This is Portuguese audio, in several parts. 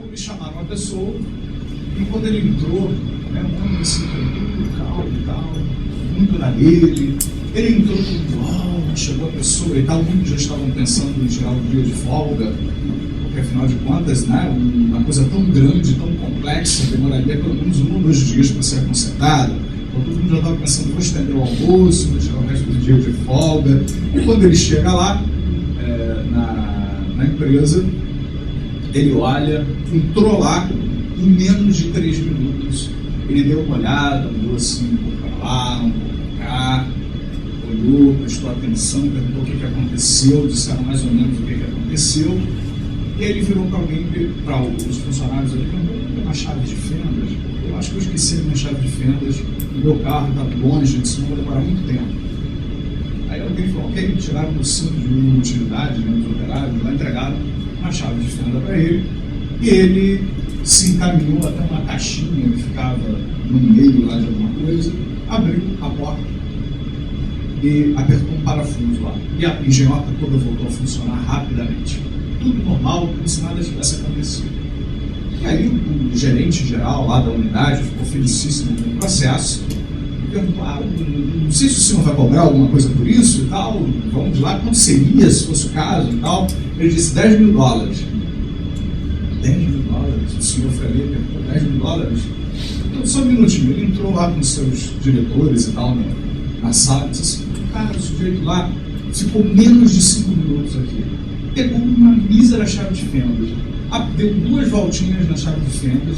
me chamaram uma pessoa, e quando ele entrou, né, um homem assim, tranquilo, calmo e tal, muito na dele, ele entrou com chegou a pessoa e tal, muitos já estavam pensando em tirar um dia de folga, porque afinal de contas, né, uma coisa tão grande, tão complexa, demoraria pelo menos 1 ou 2 dias para ser consertada. Então todo mundo já estava pensando, vou estender o almoço, vou tirar o resto do dia de folga. E quando ele chega lá, na empresa, ele olha, entrou lá, em menos de 3 minutos, ele deu uma olhada, olhou assim, um pouco para lá, um pouco para cá, olhou, prestou atenção, perguntou o que aconteceu, disseram mais ou menos o que aconteceu, e aí ele virou para alguém, para os funcionários ali, perguntou uma chave de fendas. Eu acho que eu esqueci a minha chave de fendas, o meu carro está longe, senão vai demorar muito tempo. Aí alguém falou, ok, tiraram do cinto de mínima utilidade, né, os operários, lá entregaram uma chave de fenda para ele, e ele se encaminhou até uma caixinha que ficava no meio lá de alguma coisa, abriu a porta e apertou um parafuso lá. E a engenhoca toda voltou a funcionar rapidamente. Tudo normal, como se nada tivesse acontecido. E aí o gerente geral lá da unidade ficou felicíssimo com o processo e perguntou, não sei se o senhor vai cobrar alguma coisa por isso e tal, vamos lá, quanto seria se fosse o caso e tal. Ele disse, $10 mil. $10 mil? O senhor Freire perguntou, $10 mil? Então, só um minutinho, ele entrou lá com seus diretores e tal na sala e disse assim, cara, o sujeito lá ficou menos de 5 minutos aqui, pegou uma mísera chave de fendas, deu 2 voltinhas na chave de fendas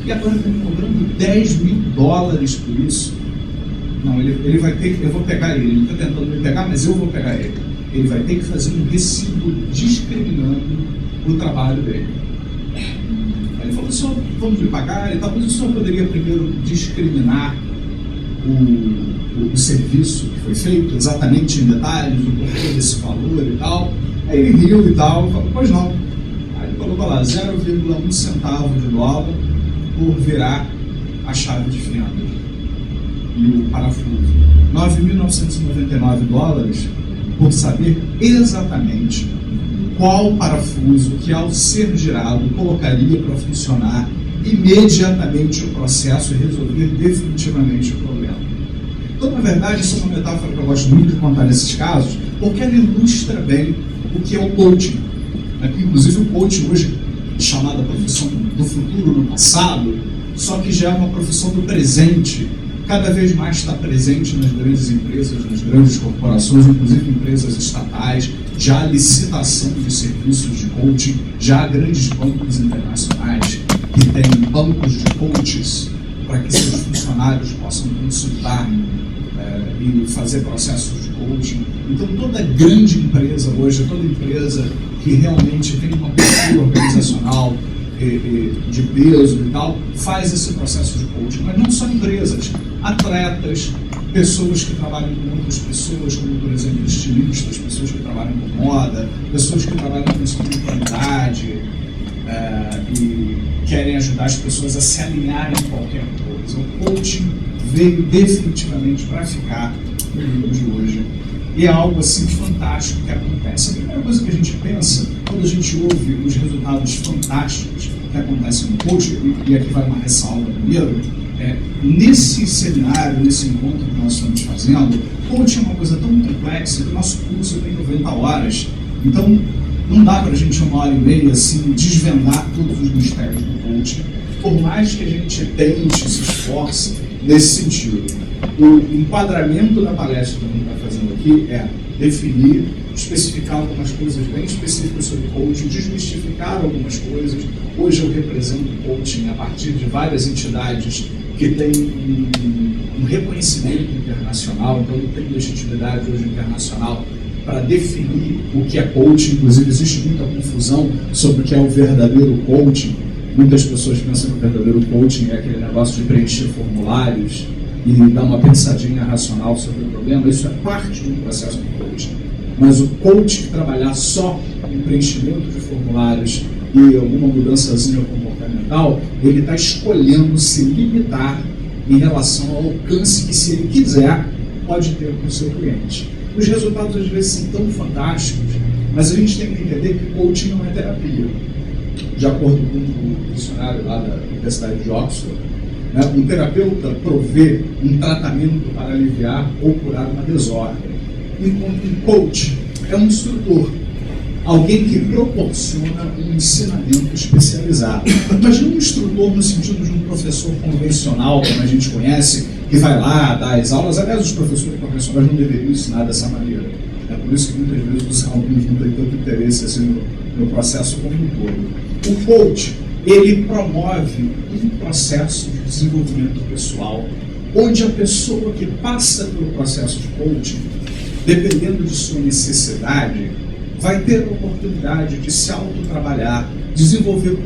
e agora está me cobrando $10 mil por isso. Não, ele vai ter que, eu vou pegar ele está tentando me pegar, mas eu vou pegar ele. Ele vai ter que fazer um recibo discriminando o trabalho dele. Aí ele falou, senhor, vamos lhe pagar e tal, mas o senhor poderia primeiro discriminar o serviço que foi feito, exatamente em detalhes, o porquê desse valor e tal. Aí ele riu e tal, falou, pois não. Aí ele colocou lá, 0,1 centavo de dólar por virar a chave de fenda e o parafuso. $9.999 por saber exatamente qual parafuso que, ao ser girado, colocaria para funcionar imediatamente o processo e resolver definitivamente o problema. Então, na verdade, isso é uma metáfora que eu gosto muito de contar nesses casos, porque ela ilustra bem o que é o coaching. Inclusive, o coaching hoje é chamada profissão do futuro no passado, só que já é uma profissão do presente. Cada vez mais está presente nas grandes empresas, nas grandes corporações, inclusive empresas estatais, já há licitação de serviços de coaching, já há grandes bancos internacionais que têm bancos de coaches para que seus funcionários possam consultar e fazer processos de coaching. Então, toda grande empresa hoje, toda empresa que realmente tem uma cultura organizacional de peso e tal, faz esse processo de coaching. Mas não só empresas, atletas, pessoas que trabalham com outras pessoas, como, por exemplo, estilistas, pessoas que trabalham com moda, pessoas que trabalham com espiritualidade e querem ajudar as pessoas a se alinharem em qualquer coisa. O coaching veio definitivamente para ficar no mundo de hoje. E é algo assim fantástico que acontece. A primeira coisa que a gente pensa, quando a gente ouve os resultados fantásticos que acontecem no coaching, e aqui vai uma ressalva primeiro, nesse seminário, nesse encontro que nós estamos fazendo, coaching é uma coisa tão complexa que o nosso curso tem 90 horas. Então, não dá para a gente, 1h30, assim, desvendar todos os mistérios do coaching, por mais que a gente tente, se esforce nesse sentido. O enquadramento da palestra que a gente está fazendo aqui é definir, especificar algumas coisas bem específicas sobre coaching, desmistificar algumas coisas. Hoje eu represento o coaching a partir de várias entidades que têm um reconhecimento internacional, então eu tenho legitimidade hoje internacional para definir o que é coaching. Inclusive existe muita confusão sobre o que é o verdadeiro coaching. Muitas pessoas pensam que o verdadeiro coaching é aquele negócio de preencher formulários e dar uma pensadinha racional sobre o problema. Isso é parte do processo do coaching. Mas o coach que trabalhar só em preenchimento de formulários e alguma mudançazinha comportamental, ele está escolhendo se limitar em relação ao alcance que, se ele quiser, pode ter com o seu cliente. Os resultados às vezes são tão fantásticos, mas a gente tem que entender que coaching não é terapia. De acordo com o dicionário lá da Universidade de Oxford, né, um terapeuta provê um tratamento para aliviar ou curar uma desordem, enquanto um coach é um instrutor, alguém que proporciona um ensinamento especializado. Mas não um instrutor no sentido de um professor convencional, como a gente conhece, que vai lá dar as aulas. Aliás, os professores convencionais não deveriam ensinar dessa maneira. É por isso que muitas vezes os alunos não têm tanto interesse assim, no processo como um todo. O coach, ele promove um processo de desenvolvimento pessoal, onde a pessoa que passa pelo processo de coaching, dependendo de sua necessidade, vai ter a oportunidade de se autotrabalhar, desenvolver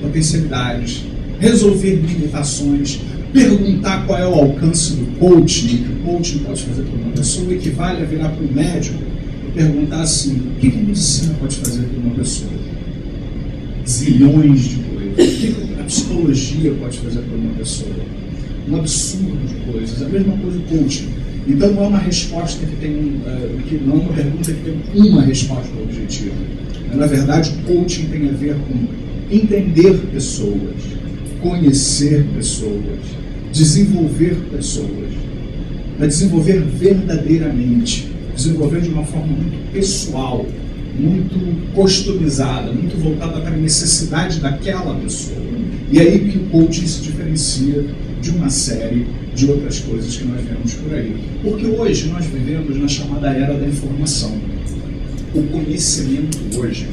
potencialidades, resolver limitações, perguntar qual é o alcance do coaching, que o coaching pode fazer para uma pessoa, equivale a virar para um médico e perguntar assim, o que a medicina pode fazer para uma pessoa? Zilhões de coisas. O que a psicologia pode fazer para uma pessoa? Um absurdo de coisas. A mesma coisa o coaching. Então não é uma resposta que tem, não é uma pergunta que tem uma resposta objetiva. Na verdade, o coaching tem a ver com entender pessoas, conhecer pessoas, desenvolver pessoas, mas desenvolver verdadeiramente, desenvolver de uma forma muito pessoal, muito customizada, muito voltada para a necessidade daquela pessoa. E aí que o coaching se diferencia de uma série de outras coisas que nós vemos por aí. Porque hoje nós vivemos na chamada era da informação. O conhecimento hoje,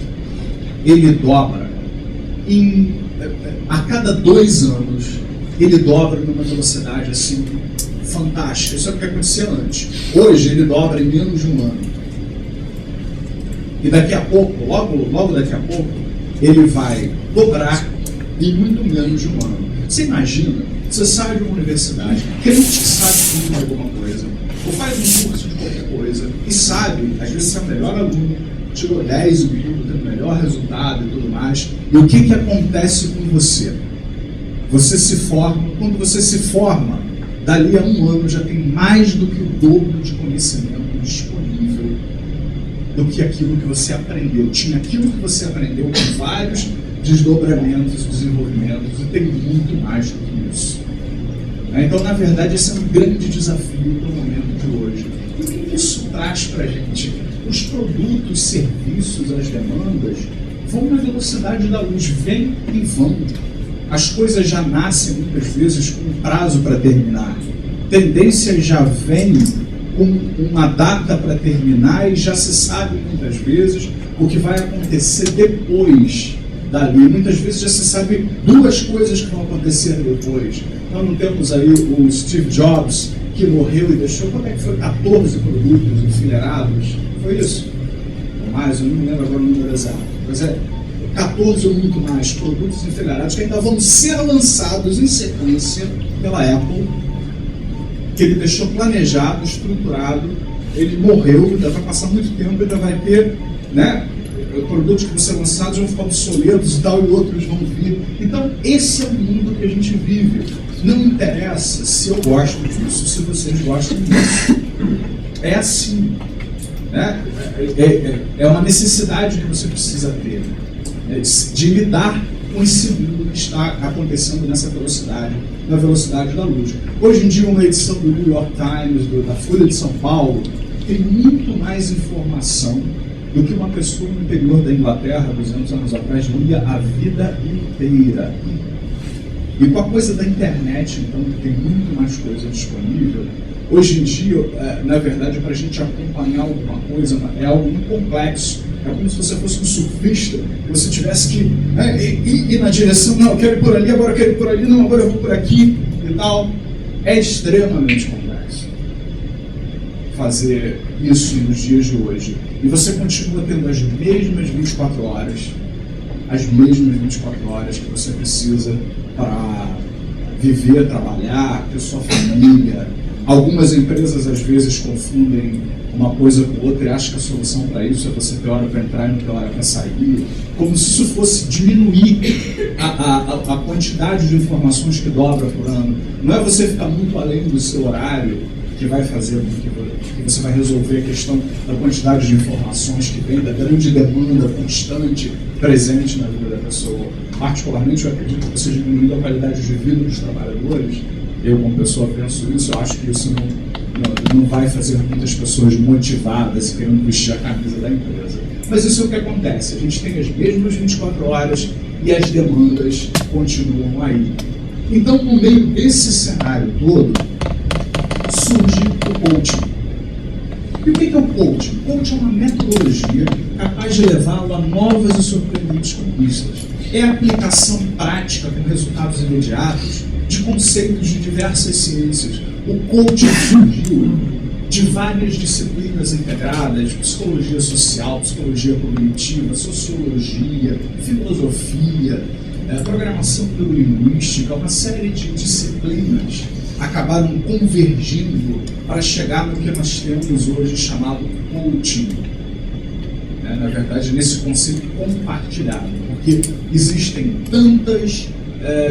ele dobra a cada 2 anos, ele dobra numa velocidade assim fantástica. Isso é o que acontecia antes. Hoje ele dobra em menos de um ano. E daqui a pouco, logo daqui a pouco, ele vai dobrar em muito menos de um ano. Você imagina, você sai de uma universidade, crente que sabe tudo de alguma coisa, ou faz um curso de qualquer coisa, e sabe, às vezes você é o melhor aluno, tirou 10 em tudo, tem o melhor resultado e tudo mais, e o que acontece com você? Você se forma, quando você se forma, dali a um ano já tem mais do que o dobro de conhecimento disponível do que aquilo que você aprendeu. Tinha aquilo que você aprendeu com vários desdobramentos, desenvolvimentos, e tem muito mais do que isso. Então, na verdade, esse é um grande desafio para o momento de hoje. E o que isso traz para a gente? Os produtos, serviços, as demandas vão na velocidade da luz, vêm e vão. As coisas já nascem muitas vezes com um prazo para terminar. Tendências já vêm com uma data para terminar e já se sabe muitas vezes o que vai acontecer depois dali. Muitas vezes já se sabe 2 coisas que vão acontecer depois. Então não temos aí o Steve Jobs, que morreu e deixou, como é que foi? 14 produtos enfileirados. Foi isso? Ou mais, eu não me lembro agora o número exato. Mas é 14 ou muito mais produtos enfileirados que ainda vão ser lançados em sequência pela Apple, que ele deixou planejado, estruturado. Ele morreu, ainda vai passar muito tempo, ainda vai ter, né? Produtos que vão ser lançados vão ficar obsoletos e tal, e outros vão vir. Então, esse é o mundo que a gente vive. Não interessa se eu gosto disso, se vocês gostam disso. É assim. Né? É uma necessidade que você precisa ter, né? De lidar com esse mundo que está acontecendo nessa velocidade, na velocidade da luz. Hoje em dia, uma edição do New York Times, da Folha de São Paulo, tem muito mais informação do que uma pessoa no interior da Inglaterra, 200 anos atrás, lia a vida inteira. E com a coisa da internet, então, que tem muito mais coisa disponível, hoje em dia, na verdade, para a gente acompanhar alguma coisa, é algo muito complexo. É como se você fosse um surfista e você tivesse que ir na direção, não, eu quero ir por ali, agora eu quero ir por ali, não, agora eu vou por aqui e tal. É extremamente complexo fazer isso nos dias de hoje. E você continua tendo as mesmas 24 horas, as mesmas 24 horas que você precisa para viver, trabalhar, ter sua família. Algumas empresas às vezes confundem uma coisa com outra e acham que a solução para isso é você ter hora para entrar e não ter hora para sair, como se isso fosse diminuir a quantidade de informações que dobra por ano. Não é você ficar muito além do seu horário que vai fazer que você vai resolver a questão da quantidade de informações que vem, da grande demanda constante presente na vida da pessoa. Particularmente, eu acredito que você diminuindo a qualidade de vida dos trabalhadores. Eu, como pessoa, penso isso. Eu acho que isso não vai fazer muitas pessoas motivadas e querendo vestir a camisa da empresa. Mas isso é o que acontece. A gente tem as mesmas 24 horas e as demandas continuam aí. Então, no meio desse cenário todo, surge o coaching. E o que é o coaching? O coaching é uma metodologia capaz de levá-lo a novas e surpreendentes conquistas. É a aplicação prática com resultados imediatos de conceitos de diversas ciências. O coaching surgiu de várias disciplinas integradas: psicologia social, psicologia cognitiva, sociologia, filosofia, programação neurolinguística. Uma série de disciplinas acabaram convergindo para chegar no que nós temos hoje chamado coaching. Na verdade, nesse conceito compartilhado, porque existem tantas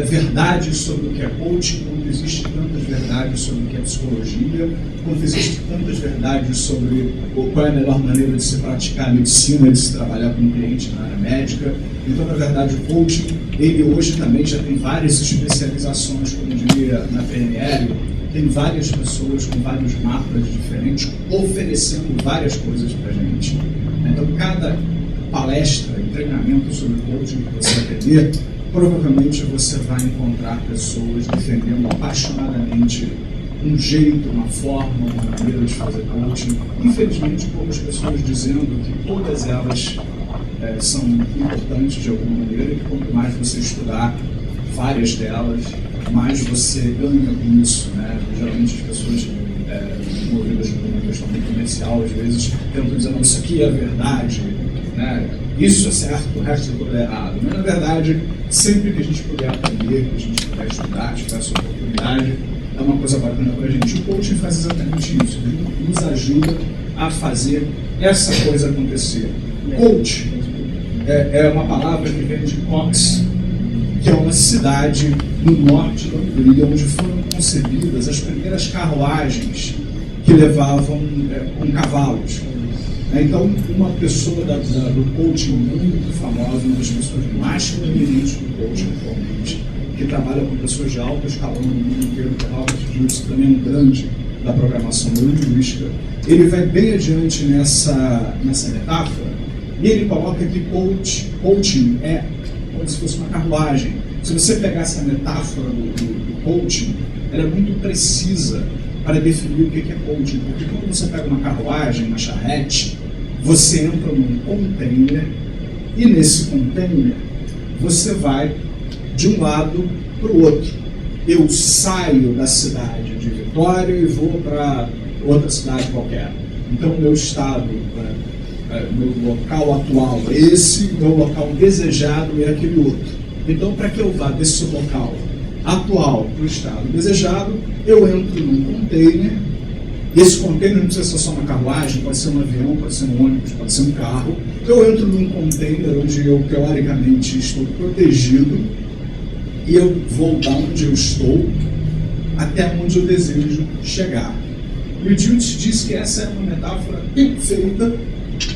verdades sobre o que é coaching, quanto existem tantas verdades sobre o que é psicologia, quanto existem tantas verdades sobre qual é a melhor maneira de se praticar a medicina, de se trabalhar com um cliente na área médica. Então, na verdade, o coaching, ele hoje também já tem várias especializações, como diria na PNL, tem várias pessoas com vários mapas diferentes oferecendo várias coisas para a gente. Então, cada palestra e treinamento sobre coaching que você aprender, provavelmente você vai encontrar pessoas defendendo apaixonadamente um jeito, uma forma, uma maneira de fazer coaching. Infelizmente, poucas pessoas dizendo que todas elas são importantes de alguma maneira e que quanto mais você estudar várias delas, mais você ganha com isso, né? Geralmente as pessoas movidas por uma questão muito comercial, às vezes tentam dizer, não, isso aqui é a verdade, né? Isso é certo, o resto é tudo errado. Mas, na verdade, sempre que a gente puder aprender, que a gente puder estudar, tiver essa oportunidade, é uma coisa bacana para a gente. O coaching faz exatamente isso, ele nos ajuda a fazer essa coisa acontecer. Coach é uma palavra que vem de Cox, que é uma cidade no norte da Hungria, onde foram concebidas as primeiras carruagens que levavam com cavalos. Então, uma pessoa do coaching muito famosa, uma das pessoas mais proeminentes do coaching atualmente, que trabalha com pessoas de alto escalão no mundo inteiro, que é Robert Dills, também um grande da programação neurolinguística, ele vai bem adiante nessa metáfora, e ele coloca que coaching é como se fosse uma carruagem. Se você pegar essa metáfora do coaching, ela é muito precisa para definir o que é coaching, porque quando você pega uma carruagem, uma charrete, você entra num container e nesse container você vai de um lado para o outro. Eu saio da cidade de Vitória e vou para outra cidade qualquer. Então, meu estado, meu local atual é esse, meu local desejado é aquele outro. Então, para que eu vá desse local atual para o estado desejado, eu entro num container. Esse container não precisa ser só uma carruagem, pode ser um avião, pode ser um ônibus, pode ser um carro. Eu entro num container onde eu, teoricamente, estou protegido e eu vou da onde eu estou até onde eu desejo chegar. E o Dills diz que essa é uma metáfora perfeita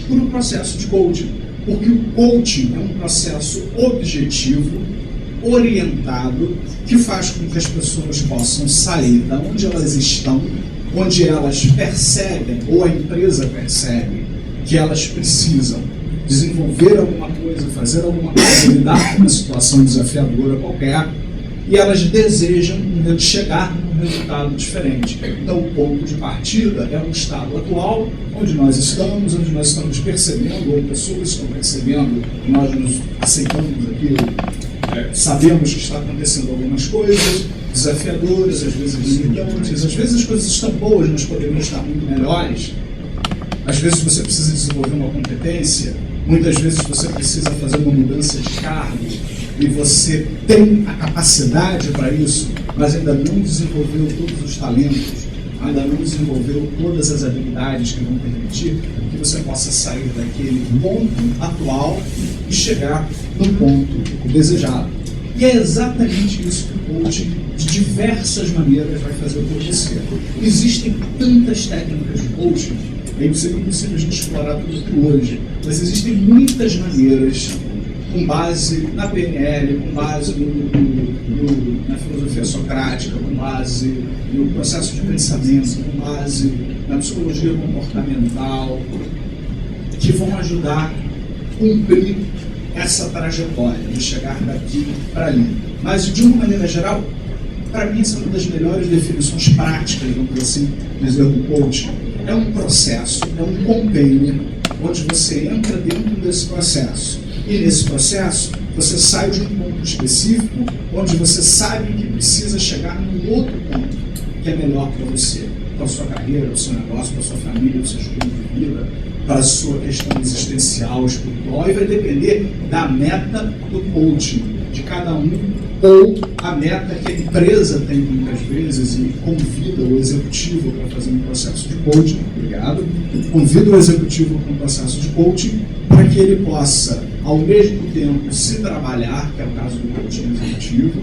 para o processo de coaching, porque o coaching é um processo objetivo, orientado, que faz com que as pessoas possam sair da onde elas estão, onde elas percebem, ou a empresa percebe, que elas precisam desenvolver alguma coisa, fazer alguma coisa, lidar com uma situação desafiadora qualquer, e elas desejam chegar num resultado diferente. Então, o ponto de partida é um estado atual, onde nós estamos percebendo, ou pessoas estão percebendo, nós nos aceitamos aquilo, sabemos que está acontecendo algumas coisas desafiadoras, às vezes limitantes, às vezes as coisas estão boas, mas poderiam estar muito melhores. Às vezes você precisa desenvolver uma competência, muitas vezes você precisa fazer uma mudança de cargo e você tem a capacidade para isso, mas ainda não desenvolveu todos os talentos, ainda não desenvolveu todas as habilidades que vão permitir que você possa sair daquele ponto atual e chegar no ponto desejado. E é exatamente isso que o coaching, de diversas maneiras, vai fazer por você. Existem tantas técnicas de coaching, é impossível a gente explorar tudo aqui hoje, mas existem muitas maneiras, com base na PNL, com base na filosofia socrática, com base no processo de pensamento, com base na psicologia comportamental, que vão ajudar a cumprir essa trajetória de chegar daqui para ali. Mas, de uma maneira geral, para mim, essa é uma das melhores definições práticas, vamos assim dizer, do coaching. É um processo, é um container, onde você entra dentro desse processo. E nesse processo, você sai de um ponto específico, onde você sabe que precisa chegar num outro ponto, que é melhor para você, para a sua carreira, para o seu negócio, para a sua família, para o seu estilo de vida, para a sua questão existencial, espiritual, e vai depender da meta do coaching, de cada um, ou a meta que a empresa tem muitas vezes e convida o executivo para fazer um processo de coaching, obrigado, convida o executivo para um processo de coaching para que ele possa, ao mesmo tempo, se trabalhar, que é o caso do coaching executivo,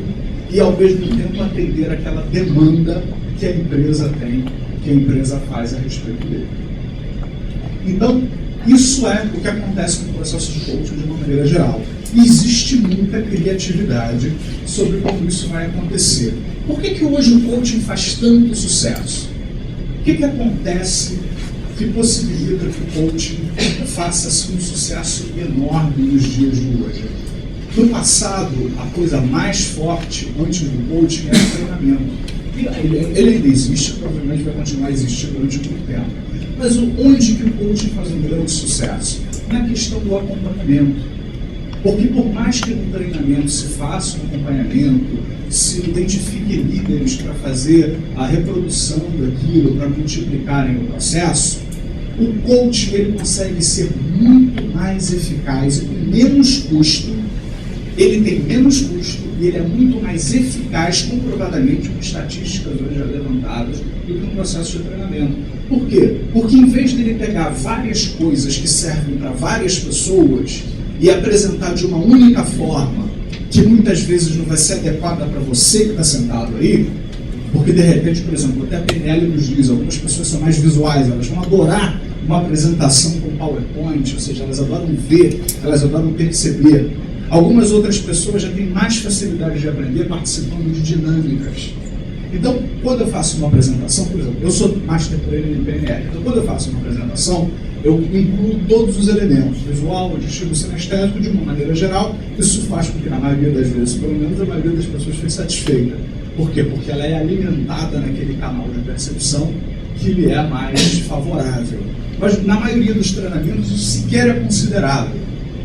e ao mesmo tempo atender aquela demanda que a empresa tem, que a empresa faz a respeito dele. Então, isso é o que acontece no processo de coaching de uma maneira geral. E existe muita criatividade sobre como isso vai acontecer. Por que hoje o coaching faz tanto sucesso? O que acontece que possibilita que o coaching faça assim, um sucesso enorme nos dias de hoje? No passado, a coisa mais forte antes do coaching era o treinamento. Ele ainda existe, provavelmente vai continuar a existir durante muito tempo. Mas onde que o coaching faz um grande sucesso? Na questão do acompanhamento. Porque por mais que no treinamento se faça um acompanhamento, se identifique líderes para fazer a reprodução daquilo, para multiplicarem o processo, o coaching ele consegue ser muito mais eficaz e com menos custo. Ele tem menos custo e ele é muito mais eficaz, comprovadamente, com estatísticas hoje levantadas, do que um processo de treinamento. Por quê? Porque em vez de ele pegar várias coisas que servem para várias pessoas e apresentar de uma única forma, que muitas vezes não vai ser adequada para você que está sentado aí, porque de repente, por exemplo, até a PNL nos diz, algumas pessoas são mais visuais, elas vão adorar uma apresentação com PowerPoint, ou seja, elas adoram ver, elas adoram perceber. Algumas outras pessoas já têm mais facilidade de aprender participando de dinâmicas. Então, quando eu faço uma apresentação, por exemplo, eu sou Master Trainer em PNL, então quando eu faço uma apresentação, eu incluo todos os elementos, visual, auditivo, sinestésico, de uma maneira geral. Isso faz com que, na maioria das vezes, pelo menos a maioria das pessoas fique satisfeita. Por quê? Porque ela é alimentada naquele canal de percepção que lhe é mais favorável. Mas, na maioria dos treinamentos, isso sequer é considerado.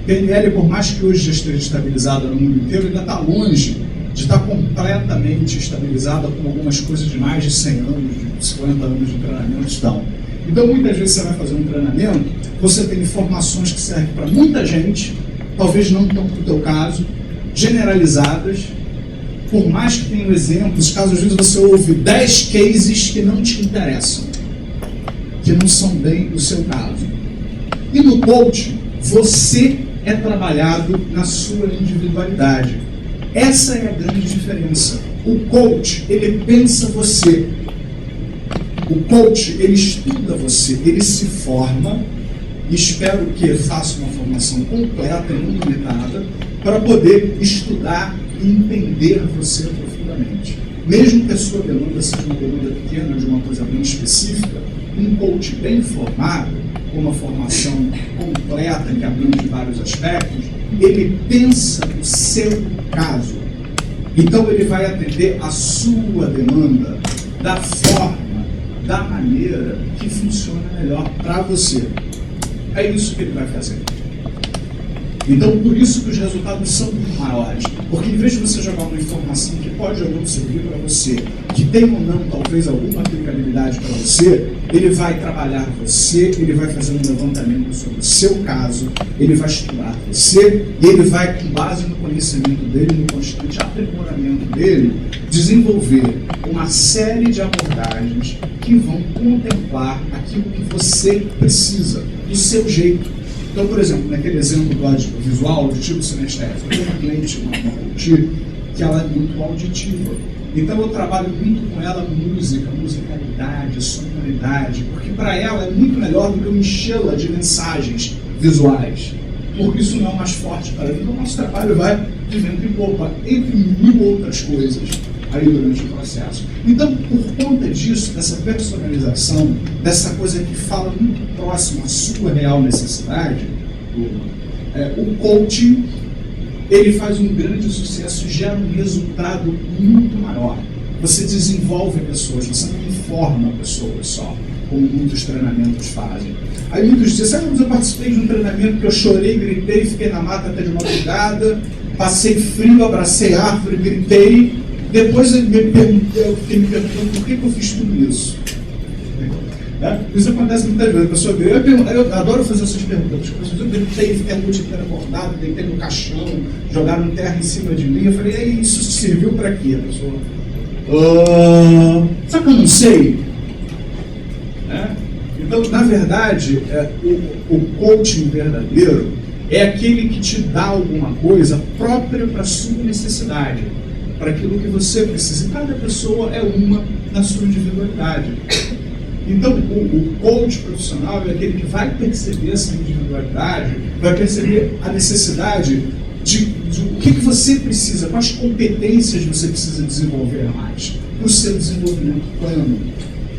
PNL, por mais que hoje já esteja estabilizada no mundo inteiro, ainda está longe de estar completamente estabilizada com algumas coisas de mais de 100 anos, de 50 anos de treinamento estão. Então, muitas vezes você vai fazer um treinamento, você tem informações que servem para muita gente, talvez não tão para o teu caso, generalizadas, por mais que tenham exemplos, caso às vezes você ouve 10 cases que não te interessam, que não são bem o seu caso. E no coaching, você é trabalhado na sua individualidade. Essa é a grande diferença. O coach, ele pensa você. O coach, ele estuda você, ele se forma, e espero que faça uma formação completa e não limitada, para poder estudar e entender você profundamente. Mesmo que a sua demanda seja uma demanda pequena, de uma coisa bem específica, um coach bem formado, com uma formação completa, que abrange vários aspectos, ele pensa no seu caso. Então ele vai atender a sua demanda da forma, da maneira que funciona melhor para você. É isso que ele vai fazer. Então, por isso que os resultados são muito maiores. Porque em vez de você jogar uma informação que pode ou não servir para você, que tem ou não, talvez, alguma aplicabilidade para você, ele vai trabalhar você, ele vai fazer um levantamento sobre o seu caso, ele vai estudar você, e ele vai, com base no conhecimento dele, no constante aprimoramento dele, desenvolver uma série de abordagens que vão contemplar aquilo que você precisa, do seu jeito. Então, por exemplo, naquele exemplo do audiovisual, auditivo sinestésico, eu tenho uma cliente, uma coach, que ela é muito auditiva. Então eu trabalho muito com ela música, musicalidade, sonoridade, porque para ela é muito melhor do que eu enchê-la de mensagens visuais, porque isso não é mais forte para ela. Então o nosso trabalho vai de vento em popa, entre mil outras coisas, aí durante o processo. Então, por conta disso, dessa personalização, dessa coisa que fala muito próximo à sua real necessidade, o coaching, ele faz um grande sucesso, gera um resultado muito maior. Você desenvolve pessoas, você não informa pessoas só, como muitos treinamentos fazem. Aí muitos dizem, sabe, eu participei de um treinamento que eu chorei, gritei, fiquei na mata até de madrugada, passei frio, abracei árvore, gritei. Depois eu fiquei me perguntando por que eu fiz tudo isso. Isso acontece muitas vezes. A pessoa vê, eu adoro fazer essas perguntas. Eu gritei, fiquei a noite inteira acordado, deitei no caixão, jogaram terra em cima de mim. Eu falei, e aí, isso serviu para quê? A pessoa, sabe que eu não sei? Então, na verdade, o coaching verdadeiro é aquele que te dá alguma coisa própria para a sua necessidade, para aquilo que você precisa. E cada pessoa é uma na sua individualidade. Então, o coach profissional é aquele que vai perceber essa individualidade, vai perceber a necessidade de o que você precisa, quais competências você precisa desenvolver mais para o seu desenvolvimento plano.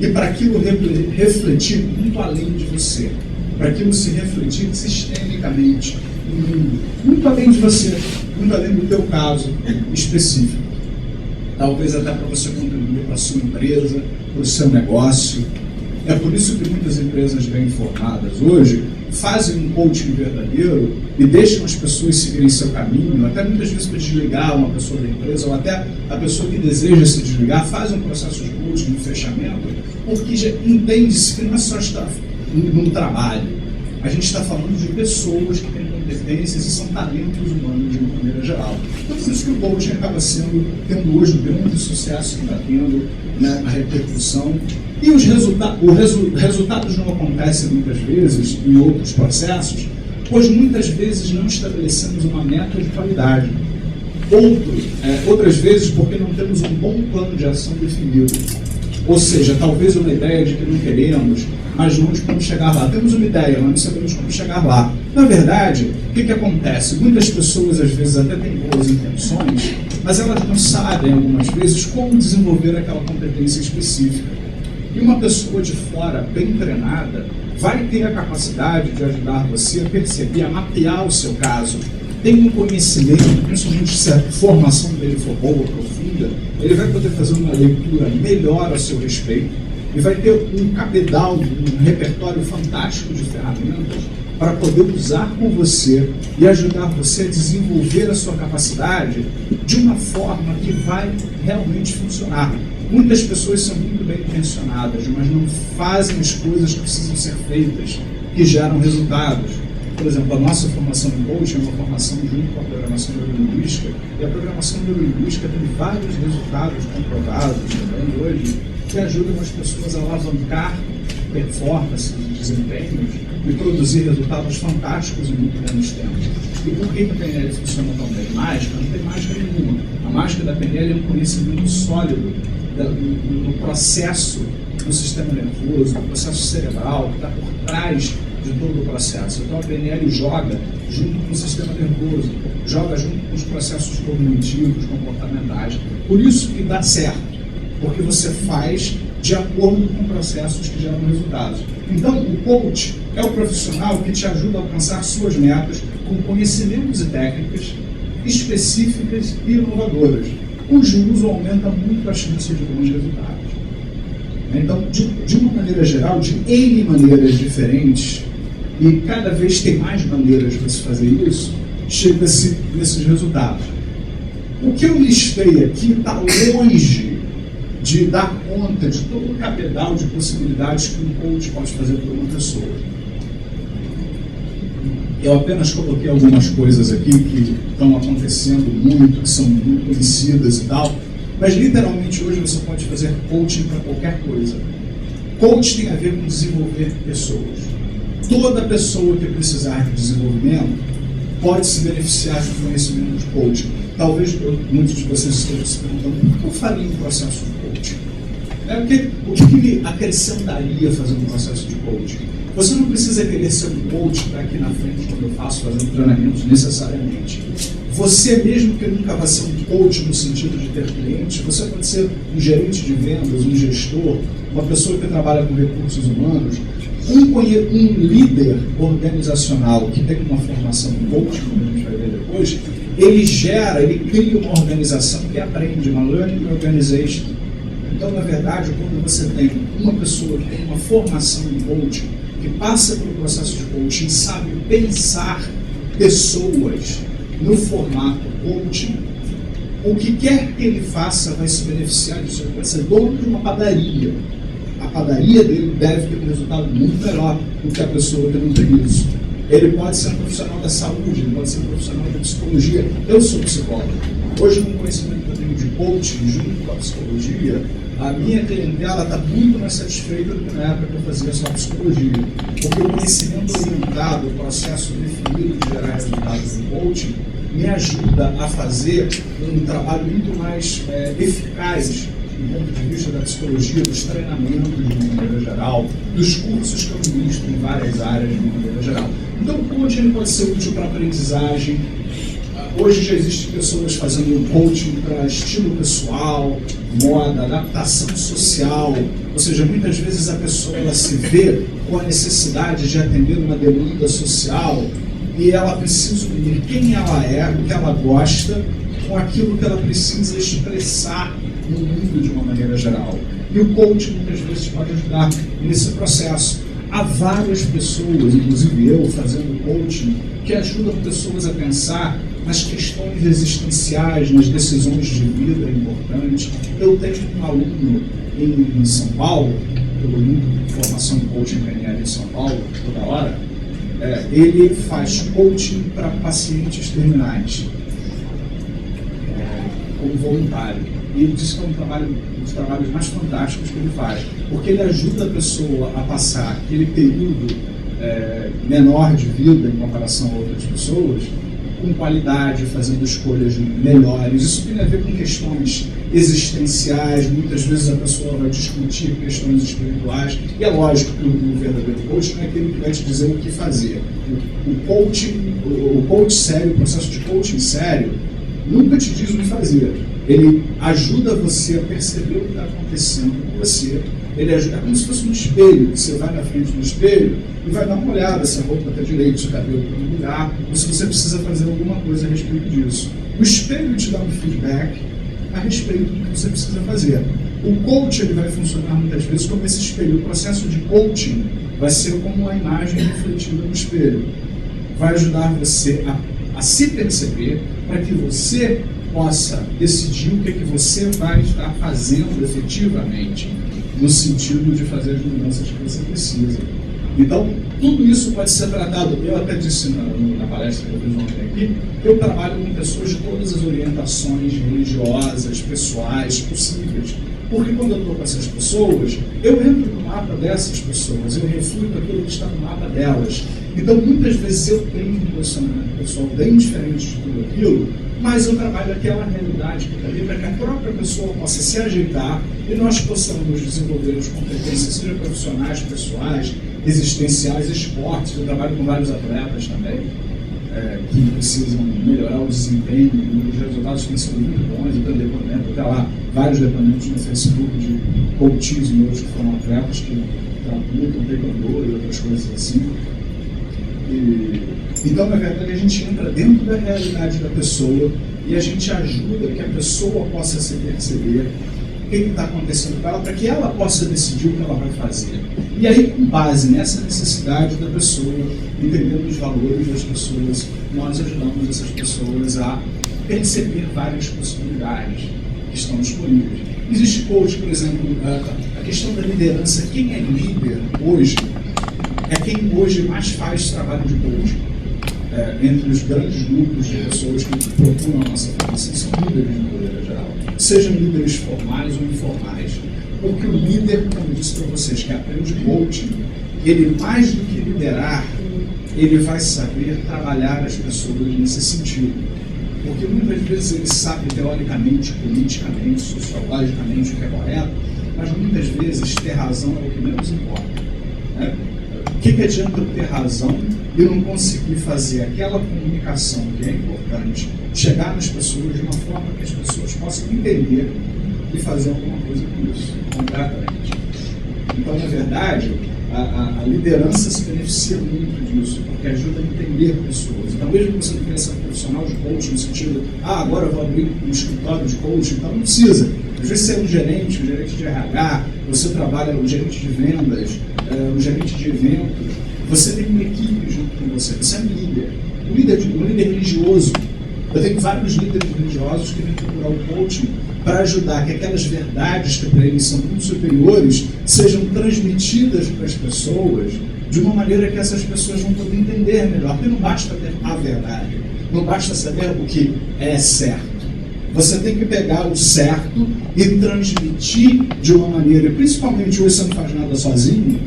E para aquilo refletir muito além de você, para aquilo se refletir sistemicamente no mundo, muito além de você, muito além do teu caso específico. Talvez até para você contribuir para a sua empresa, para o seu negócio. É por isso que muitas empresas bem formadas hoje fazem um coaching verdadeiro e deixam as pessoas seguirem seu caminho, até muitas vezes para desligar uma pessoa da empresa, ou até a pessoa que deseja se desligar, faz um processo de coaching, de fechamento, porque já entende-se que não é só estar num trabalho. A gente está falando de pessoas que têm competências e são talentos humanos de uma maneira geral. Então, por isso que o coaching acaba tendo hoje um grande sucesso que está tendo, né, a repercussão. E os resultados não acontecem muitas vezes em outros processos, pois muitas vezes não estabelecemos uma meta de qualidade. Outras vezes porque não temos um bom plano de ação definido. Ou seja, talvez uma ideia de que não queremos, mas não como chegar lá. Temos uma ideia, mas não sabemos como chegar lá. Na verdade, o que acontece? Muitas pessoas, às vezes, até têm boas intenções, mas elas não sabem, algumas vezes, como desenvolver aquela competência específica. E uma pessoa de fora, bem treinada, vai ter a capacidade de ajudar você a perceber, a mapear o seu caso. Tem um conhecimento, principalmente se a formação dele for boa, profunda, ele vai poder fazer uma leitura melhor a seu respeito e vai ter um cabedal, um repertório fantástico de ferramentas para poder usar com você e ajudar você a desenvolver a sua capacidade de uma forma que vai realmente funcionar. Muitas pessoas são muito bem intencionadas, mas não fazem as coisas que precisam ser feitas, que geram resultados. Por exemplo, a nossa formação em coaching é uma formação junto com a programação neurolinguística, e a programação neurolinguística tem vários resultados comprovados também hoje, que ajudam as pessoas a alavancar performance e desempenhos e produzir resultados fantásticos em muito menos tempo. E por que a PNL funciona tão bem? Mágica? Não tem mágica nenhuma. A mágica da PNL é um conhecimento sólido do processo do sistema nervoso, do processo cerebral que está por trás de todo o processo. Então a PNL joga junto com o sistema nervoso, joga junto com os processos cognitivos, comportamentais. Por isso que dá certo, porque você faz de acordo com processos que geram resultados. Então o coach é o profissional que te ajuda a alcançar suas metas com conhecimentos e técnicas específicas e inovadoras, cujo uso aumenta muito a chance de bons resultados. Então, de uma maneira geral, de N maneiras diferentes, e cada vez tem mais maneiras para se fazer isso, chega-se nesses resultados. O que eu listei aqui está longe de dar conta de todo o cabedal de possibilidades que um coach pode fazer para uma pessoa. Eu apenas coloquei algumas coisas aqui que estão acontecendo muito, que são muito conhecidas e tal, mas literalmente hoje você pode fazer coaching para qualquer coisa. Coaching tem a ver com desenvolver pessoas. Toda pessoa que precisar de desenvolvimento pode se beneficiar do conhecimento de coaching? Talvez muitos de vocês estejam se perguntando, por que eu faria um processo de coaching? O que me acrescentaria fazendo um processo de coaching? Você não precisa querer ser um coach para aqui na frente, quando eu faço, fazendo treinamentos necessariamente. Você, mesmo que nunca vá ser um coach no sentido de ter clientes, você pode ser um gerente de vendas, um gestor, uma pessoa que trabalha com recursos humanos, um líder organizacional que tem uma formação em coaching, como a gente vai ver depois, ele cria uma organização que aprende, uma learning organization. Então, na verdade, quando você tem uma pessoa que tem uma formação em coaching, que passa pelo processo de coaching, sabe pensar pessoas no formato coaching, o que quer que ele faça vai se beneficiar disso. Ele vai ser dono de uma padaria. A padaria dele deve ter um resultado muito melhor do que a pessoa que não tem isso. Ele pode ser um profissional da saúde, ele pode ser um profissional da psicologia. Eu sou psicólogo. Hoje, com o conhecimento que eu tenho de coaching junto com a psicologia, a minha clientela está muito mais satisfeita do que na época que eu fazia só psicologia. Porque o conhecimento orientado, o processo definido de gerar resultados no coaching, me ajuda a fazer um trabalho muito mais eficaz do ponto de vista da psicologia, dos treinamentos de uma maneira geral, dos cursos que eu ministro em várias áreas de uma maneira geral. Então o coaching pode ser útil para aprendizagem. Hoje já existem pessoas fazendo coaching para estilo pessoal, moda, adaptação social, ou seja, muitas vezes a pessoa ela se vê com a necessidade de atender uma demanda social e ela precisa unir quem ela é, o que ela gosta, com aquilo que ela precisa expressar no mundo de uma maneira geral. E o coaching muitas vezes pode ajudar nesse processo. Há várias pessoas, inclusive eu, fazendo coaching, que ajudam pessoas a pensar nas questões existenciais, nas decisões de vida importantes. Eu tenho um aluno em São Paulo, eu dou formação em coaching PNL em São Paulo, toda hora, ele faz coaching para pacientes terminais, como voluntário. E ele diz que é um dos trabalhos mais fantásticos que ele faz, porque ele ajuda a pessoa a passar aquele período menor de vida em comparação a outras pessoas, com qualidade, fazendo escolhas melhores. Isso tem a ver com questões existenciais, muitas vezes a pessoa vai discutir questões espirituais, e é lógico que o verdadeiro coach não é aquele que vai te dizer o que fazer. O coach sério, o processo de coaching sério, nunca te diz o que fazer. Ele ajuda você a perceber o que está acontecendo com você. Ele ajuda, é como se fosse um espelho, que você vai na frente do espelho e vai dar uma olhada se a roupa está direito, se o cabelo está no lugar, ou se você precisa fazer alguma coisa a respeito disso. O espelho te dá um feedback a respeito do que você precisa fazer. O coach ele vai funcionar muitas vezes como esse espelho. O processo de coaching vai ser como a imagem refletida no espelho. Vai ajudar você a se perceber para que você possa decidir o que você vai estar fazendo efetivamente no sentido de fazer as mudanças que você precisa. Então, tudo isso pode ser tratado. Eu até disse na palestra que eu fiz ontem aqui, eu trabalho com pessoas de todas as orientações religiosas, pessoais, possíveis. Porque quando eu estou com essas pessoas, eu entro no mapa dessas pessoas, eu reflito aquilo que está no mapa delas. Então, muitas vezes eu tenho um posicionamento pessoal bem diferente de tudo aquilo, mas eu trabalho aquela realidade que está ali para que a própria pessoa possa se ajeitar e nós possamos desenvolver as competências, seja profissionais, pessoais, existenciais, esportes. Eu trabalho com vários atletas também, que precisam melhorar o desempenho, e os resultados têm sido muito bons. Então, depoimento, até lá, vários depoimentos no Facebook de coaches meus que foram atletas que lutam, taekwondo e outras coisas assim. Então, na verdade, a gente entra dentro da realidade da pessoa e a gente ajuda que a pessoa possa se perceber o que está acontecendo com ela, para que ela possa decidir o que ela vai fazer. E aí, com base nessa necessidade da pessoa, entendendo os valores das pessoas, nós ajudamos essas pessoas a perceber várias possibilidades que estão disponíveis. Existe coach, por exemplo, a questão da liderança. Quem é líder hoje é quem hoje mais faz trabalho de coaching. Entre os grandes grupos de pessoas que procuram a nossa formação, são líderes de maneira geral. Sejam líderes formais ou informais. Porque o líder, como eu disse para vocês, que aprende coaching, ele mais do que liderar, ele vai saber trabalhar as pessoas nesse sentido. Porque muitas vezes ele sabe teoricamente, politicamente, sociologicamente o que é correto, mas muitas vezes ter razão é o que menos importa. Né? O que adianta eu ter razão e não conseguir fazer aquela comunicação que é importante, chegar nas pessoas de uma forma que as pessoas possam entender e fazer alguma coisa com isso, concretamente. Então, na verdade, a liderança se beneficia muito disso, porque ajuda a entender pessoas. Então, mesmo que você não tenha essa profissional de coaching, no sentido, agora eu vou abrir um escritório de coaching, então não precisa. Às vezes você é um gerente de RH, você trabalha um gerente de vendas, um gerente de eventos, você tem uma equipe junto com você, você é um líder. Um líder religioso. Eu tenho vários líderes religiosos que vêm procurar o coaching para ajudar que aquelas verdades que para eles são muito superiores sejam transmitidas para as pessoas de uma maneira que essas pessoas vão poder entender melhor. Porque não basta ter a verdade, não basta saber o que é certo. Você tem que pegar o certo e transmitir de uma maneira, principalmente hoje você não faz nada sozinho,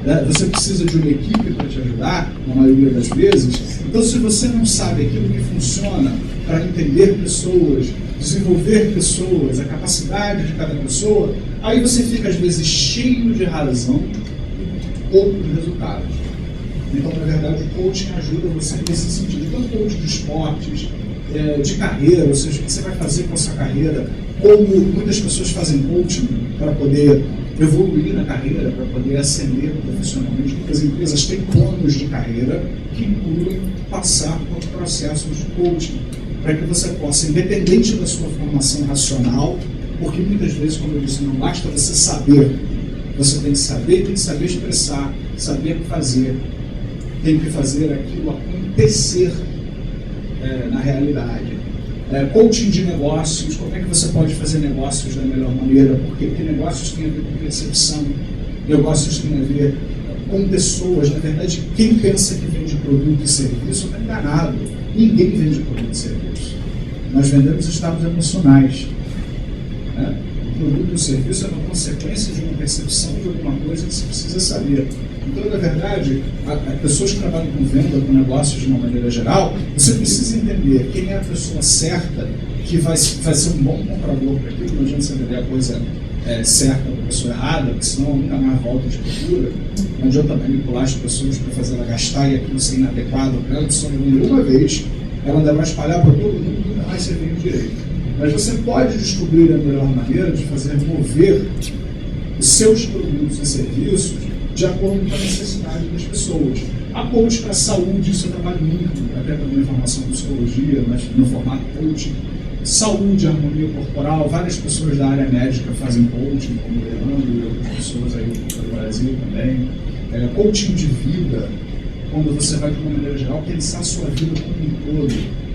né? Você precisa de uma equipe para te ajudar, na maioria das vezes. Então, se você não sabe aquilo que funciona para entender pessoas, desenvolver pessoas, a capacidade de cada pessoa, aí você fica, às vezes, cheio de razão e poucos resultados. Então, na verdade, o coaching ajuda você nesse sentido. Então, coaching de esportes, de carreira, ou seja, o que você vai fazer com a sua carreira, como muitas pessoas fazem coaching para poder evoluir na carreira, para poder ascender profissionalmente. Muitas empresas têm planos de carreira que incluem passar por processos de coaching, para que você possa, independente da sua formação racional, porque muitas vezes, como eu disse, não basta você saber, você tem que saber expressar, saber fazer, tem que fazer aquilo acontecer na realidade. Coaching de negócios, como é que você pode fazer negócios da melhor maneira? Porque negócios têm a ver com percepção, negócios têm a ver com pessoas. Na verdade, quem pensa que vende produto e serviço está enganado. Ninguém vende produto e serviço. Nós vendemos estados emocionais. Né? O produto e o serviço é uma consequência de uma percepção de alguma coisa que se precisa saber. Então, na verdade, as pessoas que trabalham com venda, com negócios de uma maneira geral, você precisa entender quem é a pessoa certa que vai ser um bom comprador para aquilo. Não adianta você vender a coisa certa para a pessoa errada, porque senão nunca mais volta de cultura. Não adianta manipular as pessoas para fazer ela gastar e aquilo ser inadequado para ela, só vender uma vez, ela ainda vai espalhar para todo mundo e nunca mais você vende direito. Mas você pode descobrir a melhor maneira de fazer mover os seus produtos e serviços de acordo com a necessidade das pessoas. A coach para a saúde, isso eu trabalho muito, até com a minha formação em psicologia, mas no formato coaching. Saúde, harmonia corporal, várias pessoas da área médica fazem coaching, como o Leandro e outras pessoas aí do Brasil também. Coaching de vida, quando você vai de uma maneira geral pensar a sua vida como um todo,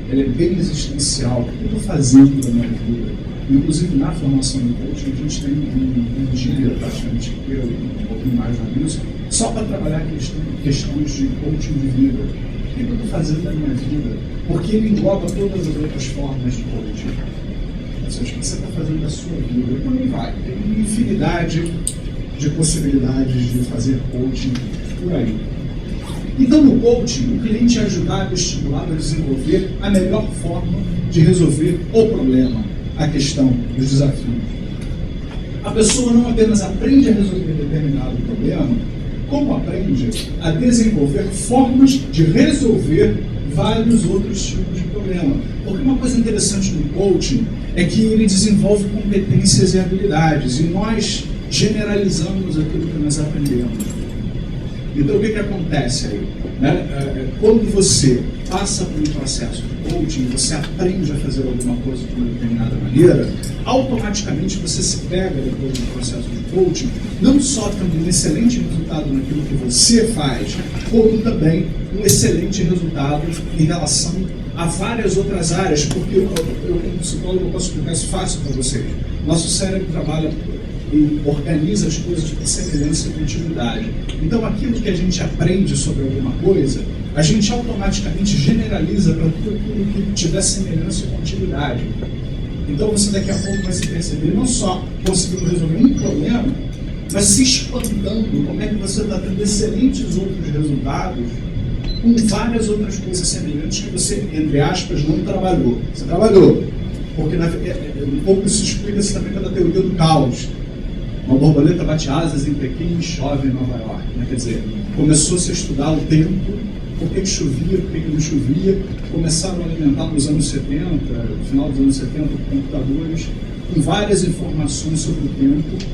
ele é bem existencial. O que eu estou fazendo da minha vida? Inclusive, na formação do coaching, a gente tem um dia, praticamente inteiro, um pouquinho mais nisso, só para trabalhar questões de coaching de vida. O que eu estou fazendo da minha vida? Porque ele engloba todas as outras formas de coaching. Ou seja, o que você está fazendo da sua vida? E por aí vai. Tem uma infinidade de possibilidades de fazer coaching por aí. Então, no coaching, o cliente é ajudado, estimulado a desenvolver a melhor forma de resolver o problema, a questão, os desafios. A pessoa não apenas aprende a resolver determinado problema, como aprende a desenvolver formas de resolver vários outros tipos de problema. Porque uma coisa interessante no coaching é que ele desenvolve competências e habilidades, e nós generalizamos aquilo que nós aprendemos. Então, o que acontece aí? Quando você passa por um processo de coaching, você aprende a fazer alguma coisa de uma determinada maneira, automaticamente você se pega depois do processo de coaching, não só tendo um excelente resultado naquilo que você faz, como também um excelente resultado em relação a várias outras áreas, porque eu como psicólogo, posso explicar isso fácil para vocês. Nosso cérebro trabalha e organiza as coisas por semelhança e continuidade. Então, aquilo que a gente aprende sobre alguma coisa, a gente automaticamente generaliza para tudo aquilo que tiver semelhança e continuidade. Então, você daqui a pouco vai se perceber não só conseguindo resolver um problema, mas se espantando como é que você está tendo excelentes outros resultados com várias outras coisas semelhantes que você, entre aspas, não trabalhou. Você trabalhou, porque um pouco isso explica-se também pela teoria do caos. Uma borboleta bate asas em Pequim e chove em Nova York. Né? Quer dizer, começou-se a estudar o tempo, por que chovia, por que não chovia, começaram a alimentar nos anos 70, no final dos anos 70, computadores, com várias informações sobre o tempo,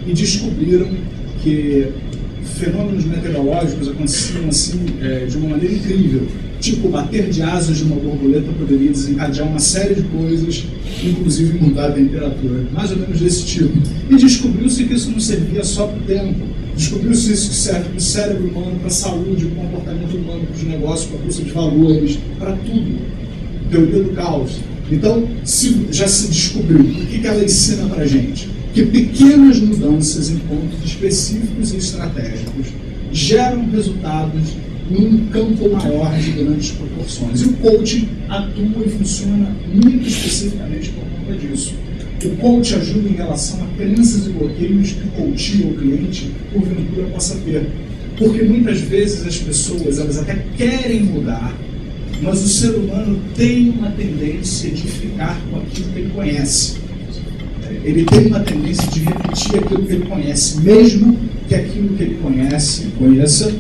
e descobriram que fenômenos meteorológicos aconteciam assim, de uma maneira incrível. Tipo, bater de asas de uma borboleta poderia desencadear uma série de coisas, inclusive mudar a temperatura, mais ou menos desse tipo. E descobriu-se que isso não servia só para o tempo. Descobriu-se isso que serve para o cérebro humano, para a saúde, para o comportamento humano, para os negócios, para a bolsa de valores, para tudo. Teoria do caos. Então, já se descobriu. O que ela ensina para a gente? Que pequenas mudanças em pontos específicos e estratégicos geram resultados num campo maior de grandes proporções. E o coaching atua e funciona muito especificamente por conta disso. O coach ajuda em relação a crenças e bloqueios que o coach ou o cliente, porventura, possa ter. Porque muitas vezes as pessoas, elas até querem mudar, mas o ser humano tem uma tendência de ficar com aquilo que ele conhece. Ele tem uma tendência de repetir aquilo que ele conhece, mesmo que aquilo que ele conheça,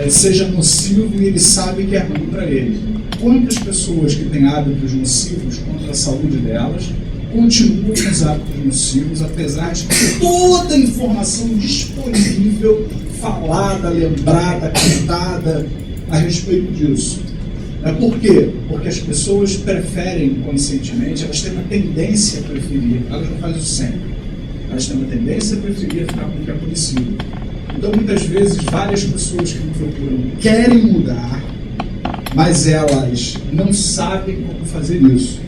seja nocivo e ele sabe que é ruim para ele. Quantas pessoas que têm hábitos nocivos contra a saúde delas continuam com os hábitos nocivos, apesar de toda a informação disponível, falada, lembrada, cantada a respeito disso? Por quê? Porque as pessoas preferem conscientemente, elas têm uma tendência a preferir, elas não fazem isso sempre, elas têm uma tendência a preferir ficar com o que é conhecido. Então, muitas vezes, várias pessoas que me procuram querem mudar, mas elas não sabem como fazer isso.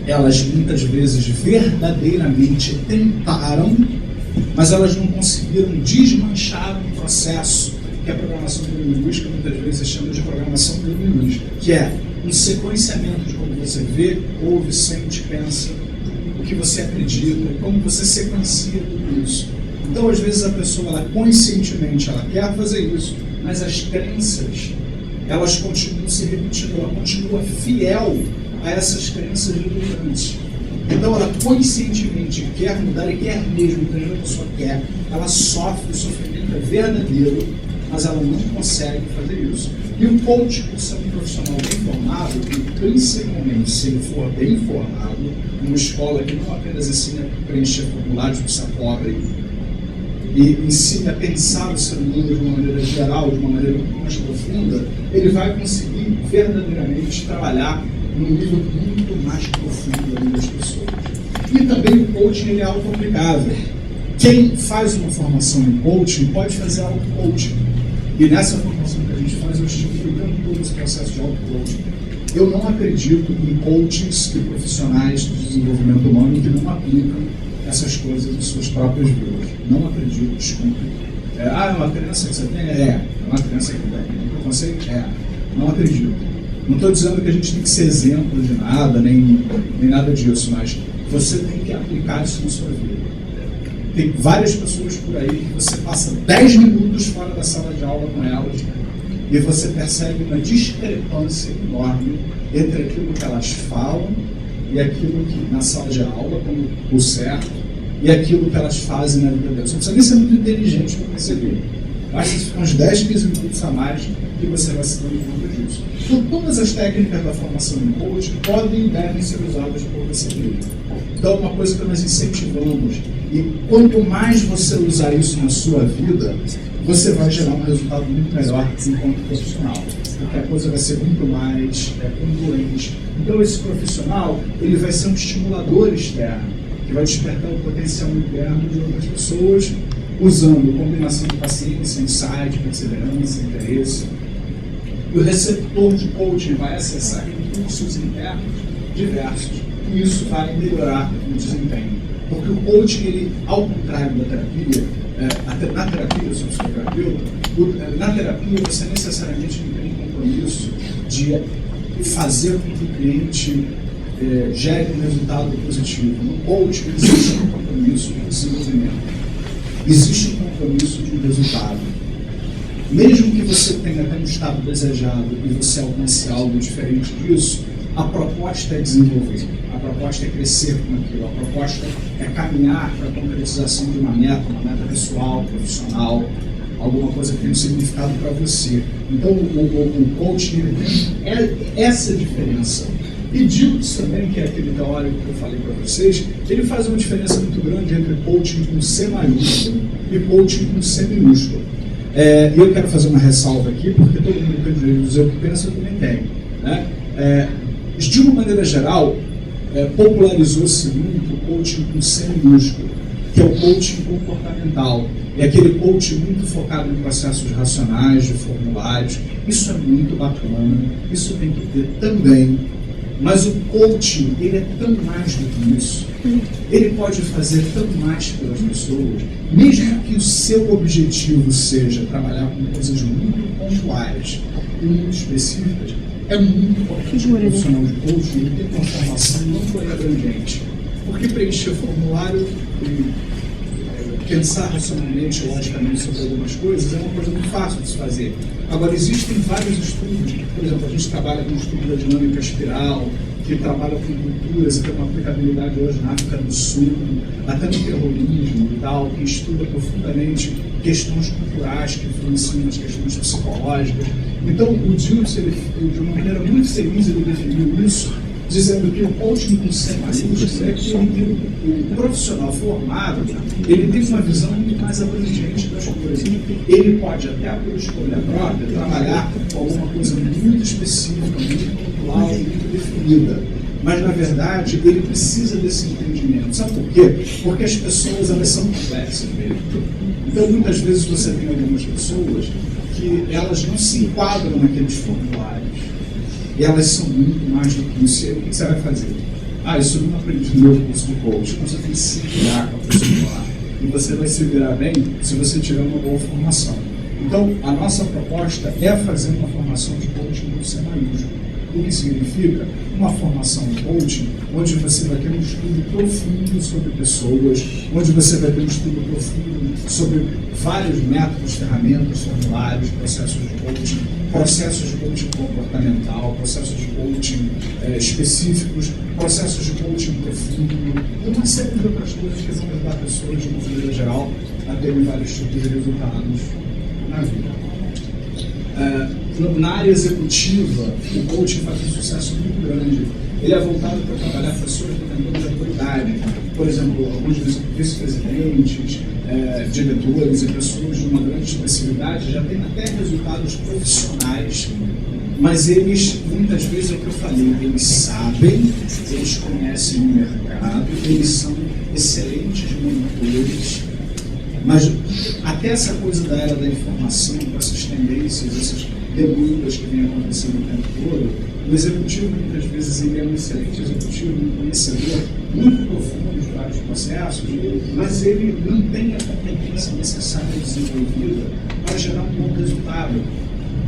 Elas, muitas vezes, verdadeiramente tentaram, mas elas não conseguiram desmanchar um processo que a programação neurolinguística muitas vezes chama de programação neurolinguística, que é um sequenciamento de como você vê, ouve, sente, pensa, o que você acredita, como você sequencia tudo isso. Então, às vezes, a pessoa, ela conscientemente, ela quer fazer isso, mas as crenças, elas continuam se repetindo, ela continua fiel a essas crenças limitantes. Então, ela conscientemente quer mudar e quer mesmo, então a pessoa quer, ela sofre, o sofrimento é verdadeiro, mas ela não consegue fazer isso. E o coach, por ser um profissional bem formado, e principalmente se ele for bem formado, numa escola que não apenas ensina a preencher formulários para ser pobre, e ensina a pensar o ser humano de uma maneira geral, de uma maneira muito mais profunda, ele vai conseguir verdadeiramente trabalhar num nível muito mais profundo ali das pessoas. E também o coaching, ele é auto-aplicável. Quem faz uma formação em coaching pode fazer auto-coaching. E nessa formação que a gente faz, eu estimulo o tempo todo esse processo de auto-coaching. Eu não acredito em coaches e profissionais de desenvolvimento humano que não aplicam essas coisas em suas próprias vidas. Não acredito, desculpe. É uma crença que você tem? É uma crença que tem. Um preconceito? Não acredito. Não estou dizendo que a gente tem que ser exemplo de nada, nem nada disso, mas você tem que aplicar isso na sua vida. Tem várias pessoas por aí que você passa 10 minutos fora da sala de aula com elas e você percebe uma discrepância enorme entre aquilo que elas falam e aquilo que na sala de aula, como o certo, e aquilo que elas fazem na vida delas. Você não precisa nem ser muito inteligente para perceber. Basta ficar uns 10, 15 minutos a mais que você vai se dando conta disso. Então, todas as técnicas da formação em coaching podem e devem ser usadas por você mesmo. Então, uma coisa que nós incentivamos, e quanto mais você usar isso na sua vida, você vai gerar um resultado muito melhor enquanto profissional, porque a coisa vai ser muito mais congruente. Então, esse profissional, ele vai ser um estimulador externo, que vai despertar o potencial interno de outras pessoas, usando combinação de paciência, insight, perseverança, interesse. E o receptor de coaching vai acessar impulsos internos diversos, e isso vai melhorar o desempenho. Porque o coaching, ele, ao contrário da terapia, na terapia, eu sou psicoterapeuta, na terapia você necessariamente não tem um compromisso de fazer com que o cliente gere um resultado positivo. No coaching existe um compromisso de desenvolvimento, existe um compromisso de um resultado. mesmo que você tenha até um estado desejado e você alcance algo diferente disso, a proposta é desenvolver, a proposta é crescer com aquilo, a proposta é caminhar para a concretização de uma meta pessoal, profissional, alguma coisa que tem um significado para você. Então o coaching ele tem essa diferença. E Dilts também, que é aquele teórico que eu falei para vocês, ele faz uma diferença muito grande entre coaching com C maiúsculo e coaching com C minúsculo. E eu quero fazer uma ressalva aqui, porque todo mundo tem o direito de dizer o que pensa, eu também tenho. Né? De uma maneira geral, popularizou-se muito o coaching com C minúsculo, que é o coaching comportamental. É aquele coaching muito focado em processos racionais, de formulários. Isso é muito bacana, isso tem que ter também. Mas o coaching, ele é tão mais do que isso. Ele pode fazer tão mais pelas pessoas, mesmo que o seu objetivo seja trabalhar com coisas muito pontuais e muito específicas. É muito importante o profissional de coaching ele ter uma formação não foi abrangente. Porque preencher formulário e pensar racionalmente, logicamente, sobre algumas coisas é uma coisa muito fácil de se fazer. Agora, existem vários estudos, por exemplo, a gente trabalha com o estudo da dinâmica espiral, que trabalha com culturas e tem uma aplicabilidade hoje na África do Sul, até no terrorismo e tal, que estuda profundamente questões culturais que influenciam as questões psicológicas. Então, o Dilts, de uma maneira muito feliz, ele definiu isso, dizendo que o coaching com C maiúsculo é que o profissional formado ele tem uma visão muito mais abrangente das coisas. Ele pode até, por escolha própria, trabalhar com alguma coisa muito específica, muito pontual, muito definida. Mas, na verdade, ele precisa desse entendimento. Sabe por quê? Porque as pessoas, elas são complexas mesmo. Então, muitas vezes você tem algumas pessoas que elas não se enquadram naqueles formulários. E elas são muito mais do que isso. E aí, o que você vai fazer? Isso eu não aprendi no meu curso de coach. Você tem que se virar com a pessoa. E você vai se virar bem se você tiver uma boa formação. Então, a nossa proposta é fazer uma formação de coaching com C maiúsculo. O que significa uma formação de coaching onde você vai ter um estudo profundo sobre pessoas, onde você vai ter um estudo profundo sobre vários métodos, ferramentas, formulários, processos de coaching comportamental, processos de coaching específicos, processos de coaching profundo, e uma série de outras coisas que vão ajudar pessoas, de uma maneira geral, a terem vários tipos de resultados na vida. Na área executiva, o coaching faz um sucesso muito grande. Ele é voltado para trabalhar pessoas detentores de autoridade. Por exemplo, alguns vice-presidentes, diretores e pessoas de uma grande expressividade já têm até resultados profissionais, mas eles, muitas vezes, é o que eu falei, eles sabem, eles conhecem o mercado, eles são excelentes monitores, mas até essa coisa da era da informação, com essas tendências, essas demandas que vêm acontecendo o tempo todo, o executivo, muitas vezes, ele é um excelente executivo, um conhecedor muito profundo de vários processos, mas ele não tem a competência necessária desenvolvida para gerar um bom resultado.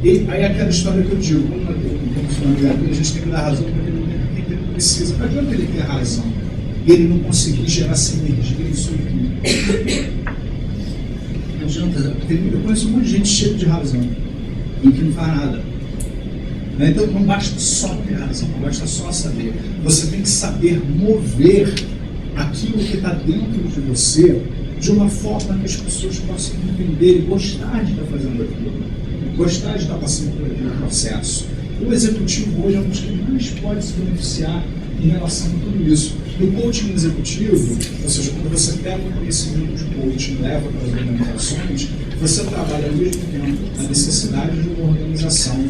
E aí é aquela história que eu digo, como a gente tem que dar razão para quem ele precisa. Não adianta ele ter razão e ele não conseguir gerar sinergia em sua equipe. Não adianta. Eu conheço um monte de gente cheia de razão e que não faz nada. Então não basta só ter razão, não basta só saber. Você tem que saber mover aquilo que está dentro de você de uma forma que as pessoas possam entender e gostar de estar fazendo aquilo, gostar de estar passando por aquele processo. O executivo hoje é um dos que mais pode se beneficiar em relação a tudo isso. No coaching executivo, ou seja, quando você pega o conhecimento de coaching e leva para as organizações, você trabalha ao mesmo tempo a necessidade de uma organização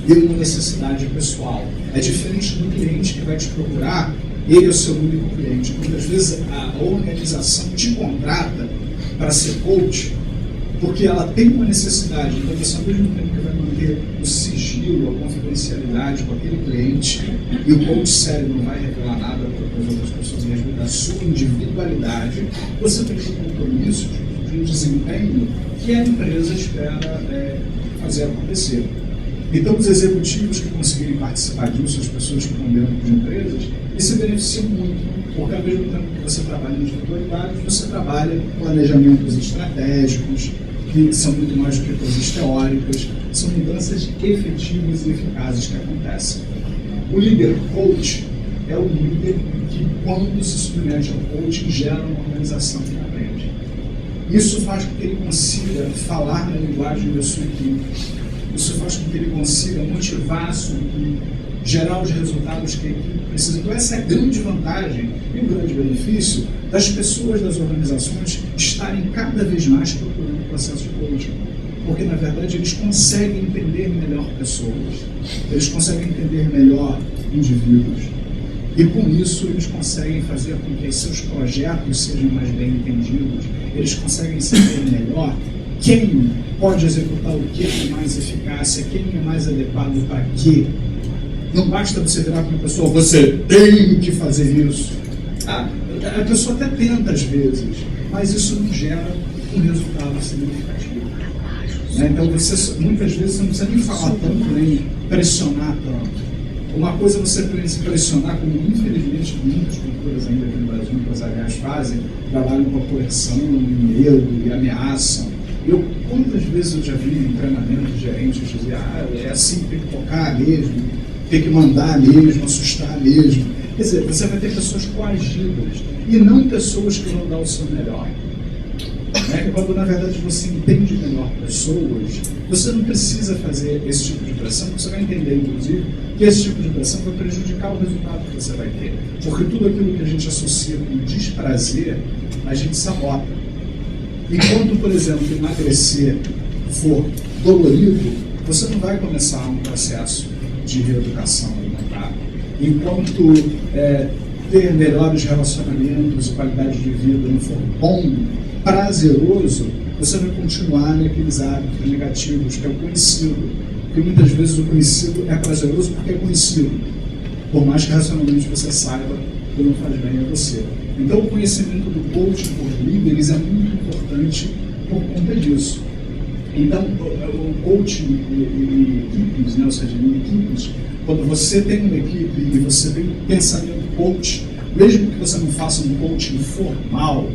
e uma necessidade pessoal. É diferente do cliente que vai te procurar, ele é o seu único cliente. Muitas vezes a organização te contrata para ser coach, porque ela tem uma necessidade. Então você, ao mesmo tempo que vai manter o sigilo, a confidencialidade com aquele cliente, e o coach sério não vai revelar nada para as outras pessoas mesmo da sua individualidade, você tem que ter compromisso de um desempenho que a empresa espera fazer acontecer. Então, os executivos que conseguirem participar disso, as pessoas que estão dentro de empresas, eles se beneficiam muito, porque ao mesmo tempo que você trabalha em individualidade, você trabalha com planejamentos estratégicos, que são muito mais do que coisas teóricas, são mudanças efetivas e eficazes que acontecem. O líder coach é o líder que, quando se submete ao coaching, gera uma organização que aprende. Isso faz com que ele consiga falar na linguagem da sua equipe. Isso faz com que ele consiga motivar a sua equipe, gerar os resultados que a equipe precisa. Então essa é a grande vantagem e o grande benefício das pessoas das organizações estarem cada vez mais procurando o processo de coaching. Porque, na verdade, eles conseguem entender melhor pessoas, eles conseguem entender melhor indivíduos. E com isso eles conseguem fazer com que seus projetos sejam mais bem entendidos, eles conseguem saber melhor quem pode executar o que com mais eficácia, quem é mais adequado para quê. Não basta você virar para uma pessoa, você tem que fazer isso. A pessoa até tenta às vezes, mas isso não gera um resultado significativo. Então muitas vezes você não precisa nem falar tanto, nem pressionar tanto. Uma coisa é você pressionar, como infelizmente muitas culturas ainda aqui no Brasil, empresariais fazem, trabalham com a coerção, medo e ameaçam. Quantas vezes eu já vi em treinamento de gerentes dizer, é assim que tem que tocar mesmo, tem que mandar mesmo, assustar mesmo. Quer dizer, você vai ter pessoas coagidas e não pessoas que vão dar o seu melhor. Quando na verdade você entende melhor pessoas, você não precisa fazer esse tipo de pressão, você vai entender, inclusive, que esse tipo de pressão vai prejudicar o resultado que você vai ter. Porque tudo aquilo que a gente associa com desprazer, a gente sabota. Enquanto, por exemplo, emagrecer for dolorido, você não vai começar um processo de reeducação alimentar. Enquanto ter melhores relacionamentos e qualidade de vida não for bom, prazeroso, você vai continuar naqueles hábitos negativos, que é o conhecido. Porque muitas vezes o conhecido é prazeroso porque é conhecido, por mais que racionalmente você saiba que não faz bem a você. Então o conhecimento do coaching por líderes é muito importante por conta disso. Então o coaching e equipes, ou seja, em equipes, quando você tem uma equipe e você tem um pensamento coach, mesmo que você não faça um coaching formal,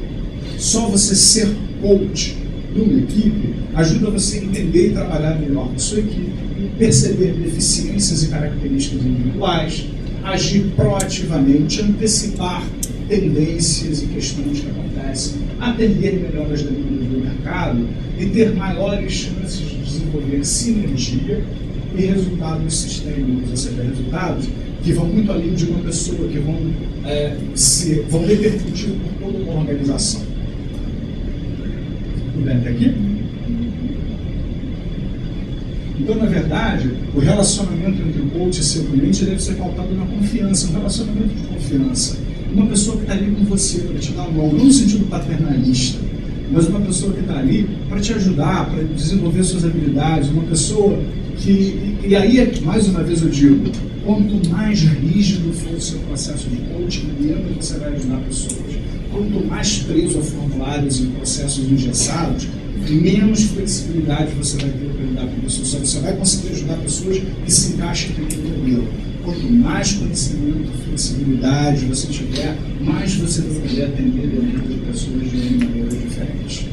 só você ser coach numa equipe ajuda você a entender e trabalhar melhor com a sua equipe, perceber deficiências e características individuais, agir proativamente, antecipar tendências e questões que acontecem, atender melhor as demandas do mercado e ter maiores chances de desenvolver sinergia e resultados sistêmicos, ou seja, resultados que vão muito além de uma pessoa, que vão repercutir por toda uma organização. Tudo bem até aqui? Então, na verdade, o relacionamento entre o coach e seu cliente deve ser pautado na confiança, um relacionamento de confiança. Uma pessoa que está ali com você para te dar uma mão, não no sentido paternalista, mas uma pessoa que está ali para te ajudar, para desenvolver suas habilidades, uma pessoa que... E aí, mais uma vez eu digo, quanto mais rígido for o seu processo de coaching, menos você vai ajudar pessoas. Quanto mais preso a formulários e processos engessados, menos flexibilidade você vai ter para lidar com pessoas. Você vai conseguir ajudar pessoas que se encaixem naquele modelo. Quanto mais conhecimento e flexibilidade você tiver, mais você vai poder atender demandas de pessoas de maneiras diferentes.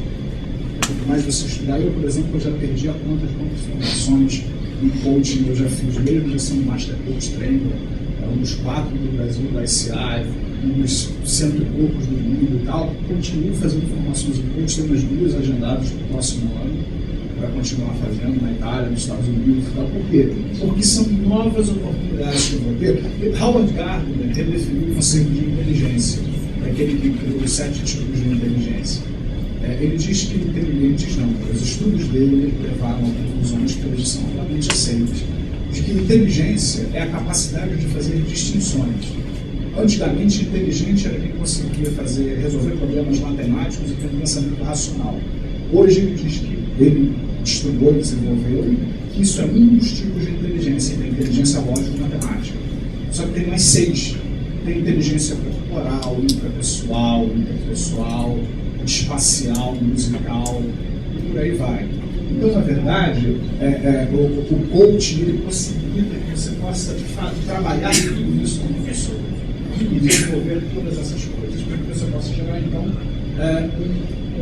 Quanto mais você estudar, eu, por exemplo, já perdi a conta de quantas formações em coaching eu já fiz, mesmo já sendo Master Coach Trainer, um dos 4 do Brasil, da ICI, um dos 100 e poucos do mundo e tal. Continuo fazendo formações em coaching, tem umas 2 agendadas para o próximo ano, para continuar fazendo na Itália, nos Estados Unidos e tal. Por quê? Porque são novas oportunidades que eu vou ter. Howard Gardner redefiniu o conceito de inteligência, aquele que criou os 7 tipos de inteligência. Ele diz que inteligentes não, os estudos dele levaram a conclusões que hoje são amplamente aceitas, de que inteligência é a capacidade de fazer distinções. Antigamente, inteligente era quem conseguia resolver problemas matemáticos e ter um pensamento racional. Hoje ele diz que ele estudou e desenvolveu que isso é um dos tipos de inteligência, tem inteligência lógica e matemática. Só que tem mais 6. Tem inteligência corporal, intrapessoal, interpessoal, espacial, musical, e por aí vai. Então, na verdade, o coaching ele possibilita que você possa trabalhar tudo isso como pessoa e desenvolver todas essas coisas, para que você possa gerar, então,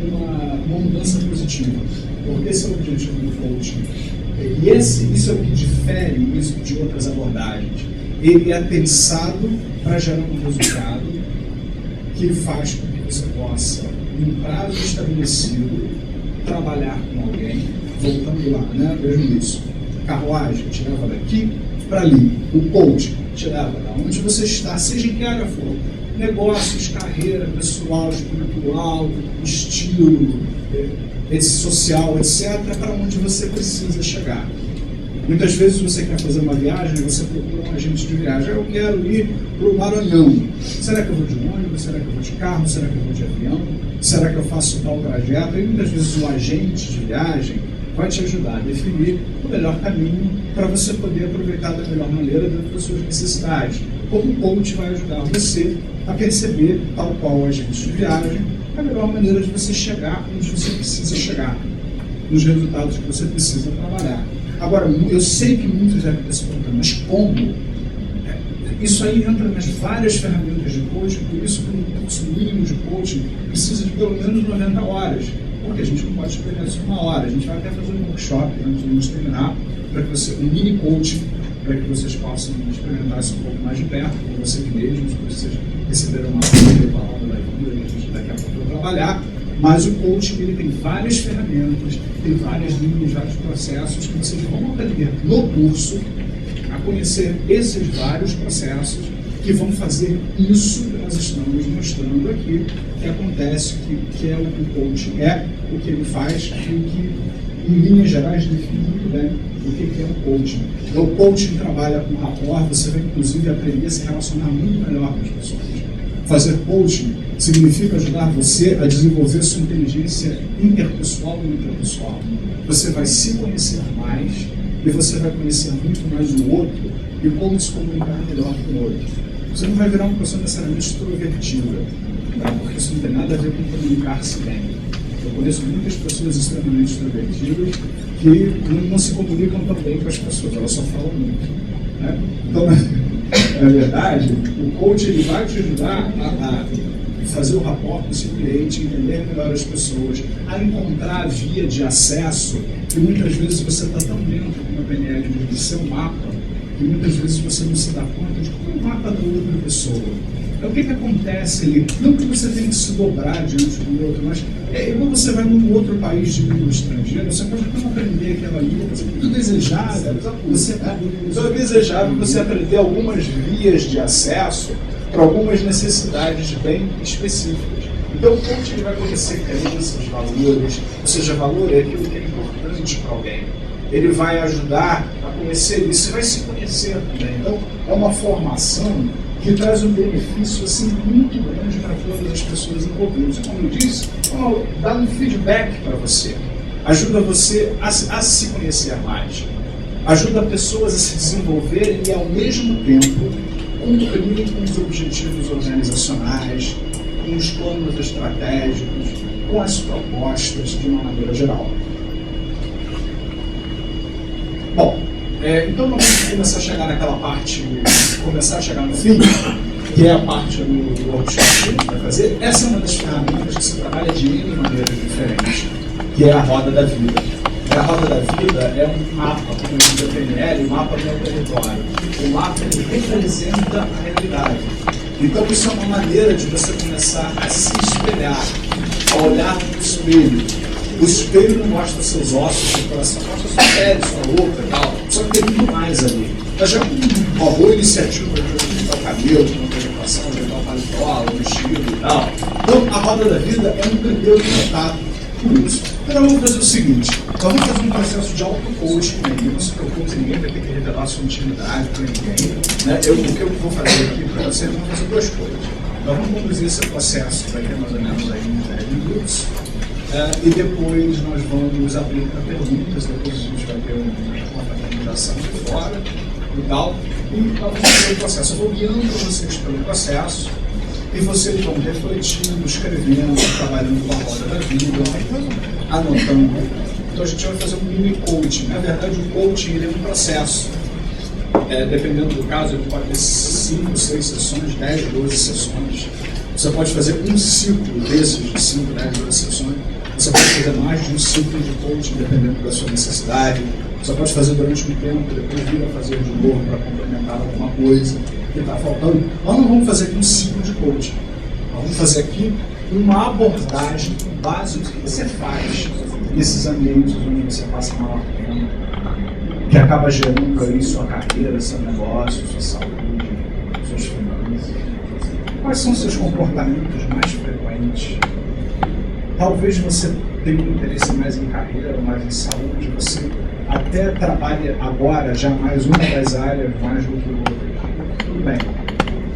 uma mudança positiva. Porque esse é o objetivo do coaching. E isso é o que difere isso de outras abordagens. Ele é pensado para gerar um resultado que faz com que você possa, em um prazo estabelecido, trabalhar com alguém, voltando lá, né? Veja isso. Carruagem te leva daqui para ali. O coaching te leva da onde você está, seja em que área for. Negócios, carreira, pessoal, espiritual, estilo, social, etc., para onde você precisa chegar. Muitas vezes você quer fazer uma viagem, você procura um agente de viagem. Eu quero ir para o Maranhão. Será que eu vou de ônibus? Será que eu vou de carro? Será que eu vou de avião? Será que eu faço tal trajeto? E muitas vezes o agente de viagem vai te ajudar a definir o melhor caminho para você poder aproveitar da melhor maneira dentro das suas necessidades. Como o coach vai ajudar você a perceber, tal qual o agente de viagem, a melhor maneira de você chegar onde você precisa chegar, nos resultados que você precisa trabalhar. Agora, eu sei que muitos devem ter se perguntando, mas como? Isso aí entra nas várias ferramentas de coaching, por isso que um curso mínimo de coaching precisa de pelo menos 90 horas, porque a gente não pode explicar isso em uma hora. A gente vai até fazer um workshop antes de terminar, para que você, um mini coaching, para que vocês possam experimentar isso um pouco mais de perto, com você mesmos, para vocês receberem uma palavra da vida, que a gente daqui a pouco vai trabalhar. Mas o coaching ele tem várias ferramentas, tem várias linhas, vários processos que vocês vão aprender no curso a conhecer esses vários processos que vão fazer isso que nós estamos mostrando aqui, que acontece, que é o que o coaching é, o que ele faz e o que, em linhas gerais, define muito bem o que é o coaching. O coaching trabalha com rapport, você vai inclusive aprender a se relacionar muito melhor com as pessoas. Fazer coaching significa ajudar você a desenvolver sua inteligência interpessoal e intrapessoal. Você vai se conhecer mais e você vai conhecer muito mais o outro e como se comunicar melhor com o outro. Você não vai virar uma pessoa necessariamente extrovertida, tá? Porque isso não tem nada a ver com comunicar-se bem. Eu conheço muitas pessoas extremamente extrovertidas que não se comunicam tão bem com as pessoas, elas só falam muito, né? Então, na verdade, o coach ele vai te ajudar a fazer o rapport com o seu cliente, entender melhor as pessoas, a encontrar a via de acesso, que muitas vezes você está tão dentro, como a PNL do seu mapa, que muitas vezes você não se dá conta de como é o mapa da outra pessoa. Então, o que acontece ali? Não que você tenha que se dobrar diante do outro, mas quando você vai num outro país de língua estrangeira, você pode não aprender aquela língua, mas é muito desejável. Então é desejável você aprender algumas vias de acesso para algumas necessidades bem específicas. Então, o coach ele vai conhecer crenças, valores, ou seja, valor é aquilo que é importante para alguém. Ele vai ajudar a conhecer isso e vai se conhecer também. Então, é uma formação que traz um benefício assim, muito grande para todas as pessoas envolvidas. Como eu disse, dá um feedback para você, ajuda você a se conhecer mais, ajuda pessoas a se desenvolverem e, ao mesmo tempo, cumprirem com os objetivos organizacionais, com os planos estratégicos, com as propostas de uma maneira geral. Bom, então vamos começar a chegar naquela parte, começar a chegar no fim, que é a parte do workshop que a gente vai fazer. Essa é uma das ferramentas que se trabalha de N maneiras diferentes, que é a roda da vida. A roda da vida é um mapa, como diz a PNL, o mapa do meu território. O mapa ele representa a realidade. Então isso é uma maneira de você começar a se espelhar, a olhar no espelho. O espelho não mostra seus ossos, seu coração, mostra sua pele, sua roupa e tal. Só que tem muito mais ali. Mas já uma boa iniciativa para ajudar o cabelo, uma preocupação, ajudar o paletó, o vestido e tal. Então a roda da vida é um primeiro contato com isso. Então vamos fazer o seguinte, vamos fazer um processo de auto-coaching, não se preocupe, ninguém vai ter que revelar sua intimidade para ninguém. Né? O que eu vou fazer aqui para vocês, vamos fazer duas coisas. Nós vamos conduzir esse processo, vai ter mais ou menos aí uns 10 minutos. E depois nós vamos abrir para perguntas, depois a gente vai ter uma finalização de fora e tal. E nós vamos fazer o processo. Eu vou guiando vocês pelo processo e vocês vão refletindo, escrevendo, trabalhando com a roda da vida, anotando. Então a gente vai fazer um mini coaching. Na verdade, o coaching ele é um processo. Dependendo do caso, ele pode ter 5, 6 sessões, 10, 12 sessões. Você pode fazer um ciclo desses de 5, 10, 12 sessões. Você pode fazer mais de um ciclo de coaching, dependendo da sua necessidade. Você pode fazer durante um tempo, depois vir a fazer de novo para complementar alguma coisa que está faltando. Nós não vamos fazer aqui um ciclo de coaching. Nós vamos fazer aqui uma abordagem básica que você faz nesses ambientes onde você passa maior tempo, que acaba gerando aí sua carreira, seu negócio, sua saúde, suas finanças. Quais são seus comportamentos mais frequentes? Talvez você tenha um interesse mais em carreira, mais em saúde, você até trabalha agora já mais uma das áreas mais do que outra. Tudo bem.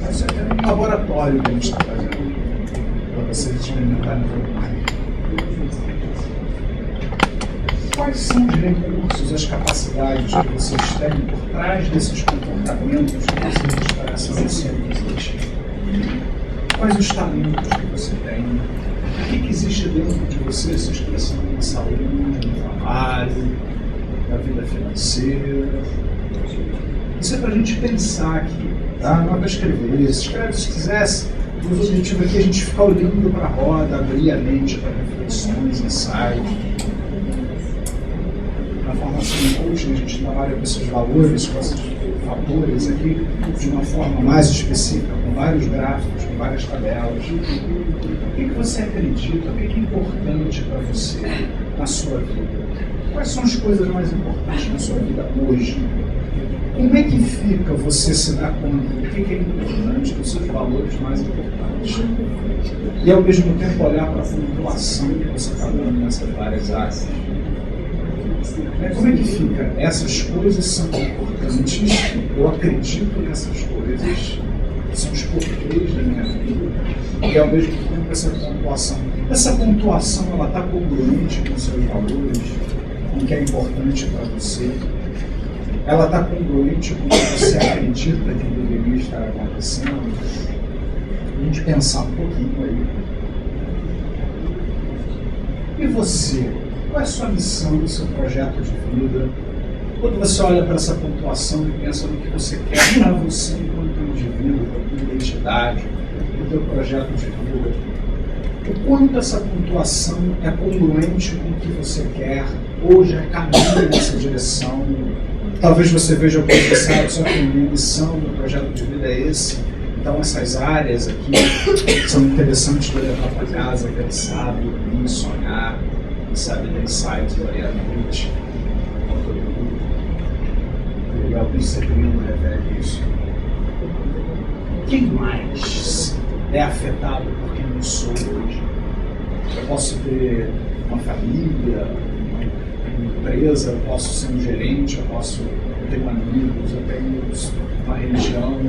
Mas é um laboratório que a gente está fazendo para vocês experimentarem um pouco mais. Quais são os recursos, as capacidades que vocês têm por trás desses comportamentos que vocês expressam ser? Quais os talentos que você tem? O que existe dentro de você se expressando na saúde, no trabalho, na vida financeira? Isso é para a gente pensar aqui, tá? Não é para escrever. Escreve se quisesse. O objetivo aqui é a gente ficar olhando para a roda, abrir a mente para reflexões, ensaios. Na formação de coaching, a gente trabalha com esses valores, com esses fatores aqui, de uma forma mais específica, com vários gráficos, com várias tabelas. O que você acredita? O que é importante para você na sua vida? Quais são as coisas mais importantes na sua vida hoje? Como é que fica você se dar conta do que é importante, dos seus valores mais importantes? E ao mesmo tempo olhar para a pontuação que você está dando nessas várias áreas. Como é que fica? Essas coisas são importantes, eu acredito nessas coisas, são os porquês da minha vida, e ao mesmo tempo essa pontuação. Essa pontuação, ela está congruente com os seus valores, com o que é importante para você, ela está congruente com o que você acredita que deveria estar acontecendo. A gente pensar um pouquinho aí. E você? Qual é a sua missão, o seu projeto de vida? Quando você olha para essa pontuação e pensa no que você quer para você enquanto indivíduo, para a tua identidade, para o teu projeto de vida, o quanto essa pontuação é congruente com o que você quer, ou já caminha nessa direção? Talvez você veja o contrário, só que a minha missão do projeto de vida é esse. Então essas áreas aqui são interessantes para levar para casa, pensar, dormir, sonhar, sabe, ter insights ali à noite. Legal que o segredo revela isso. Quem mais é afetado por quem eu sou hoje? Eu posso ter uma família, uma empresa, eu posso ser um gerente, eu tenho amigos, eu tenho uma religião,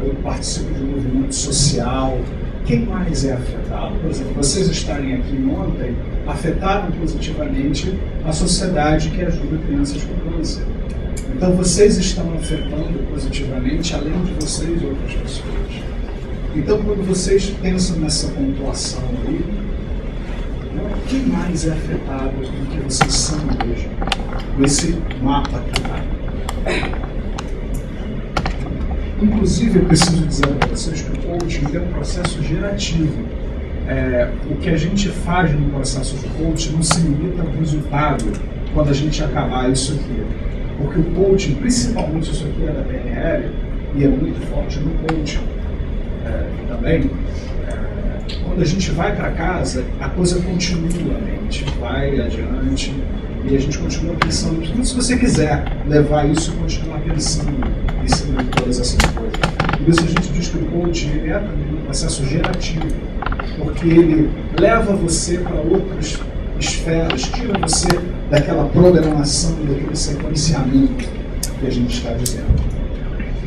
eu participo de um movimento social. Quem mais é afetado? Por exemplo, vocês estarem aqui ontem afetaram positivamente a sociedade que ajuda crianças com câncer. Então vocês estão afetando positivamente, além de vocês, outras pessoas. Então quando vocês pensam nessa pontuação aí, quem mais é afetado do que vocês são hoje? Com esse mapa que está. Inclusive, eu preciso dizer para vocês que o coaching é um processo gerativo. O que a gente faz no processo de coaching não se limita ao resultado quando a gente acabar isso aqui. Porque o coaching, principalmente isso aqui é da PNL, e é muito forte no coaching também, quando a gente vai para casa, a coisa continua, a gente vai adiante e a gente continua pensando. Então, se você quiser levar isso e continuar pensando em cima de todas essas coisas. Por isso a gente diz que o coaching é também um processo gerativo, porque ele leva você para outras esferas, tira você daquela programação, daquele sequenciamento que a gente está dizendo.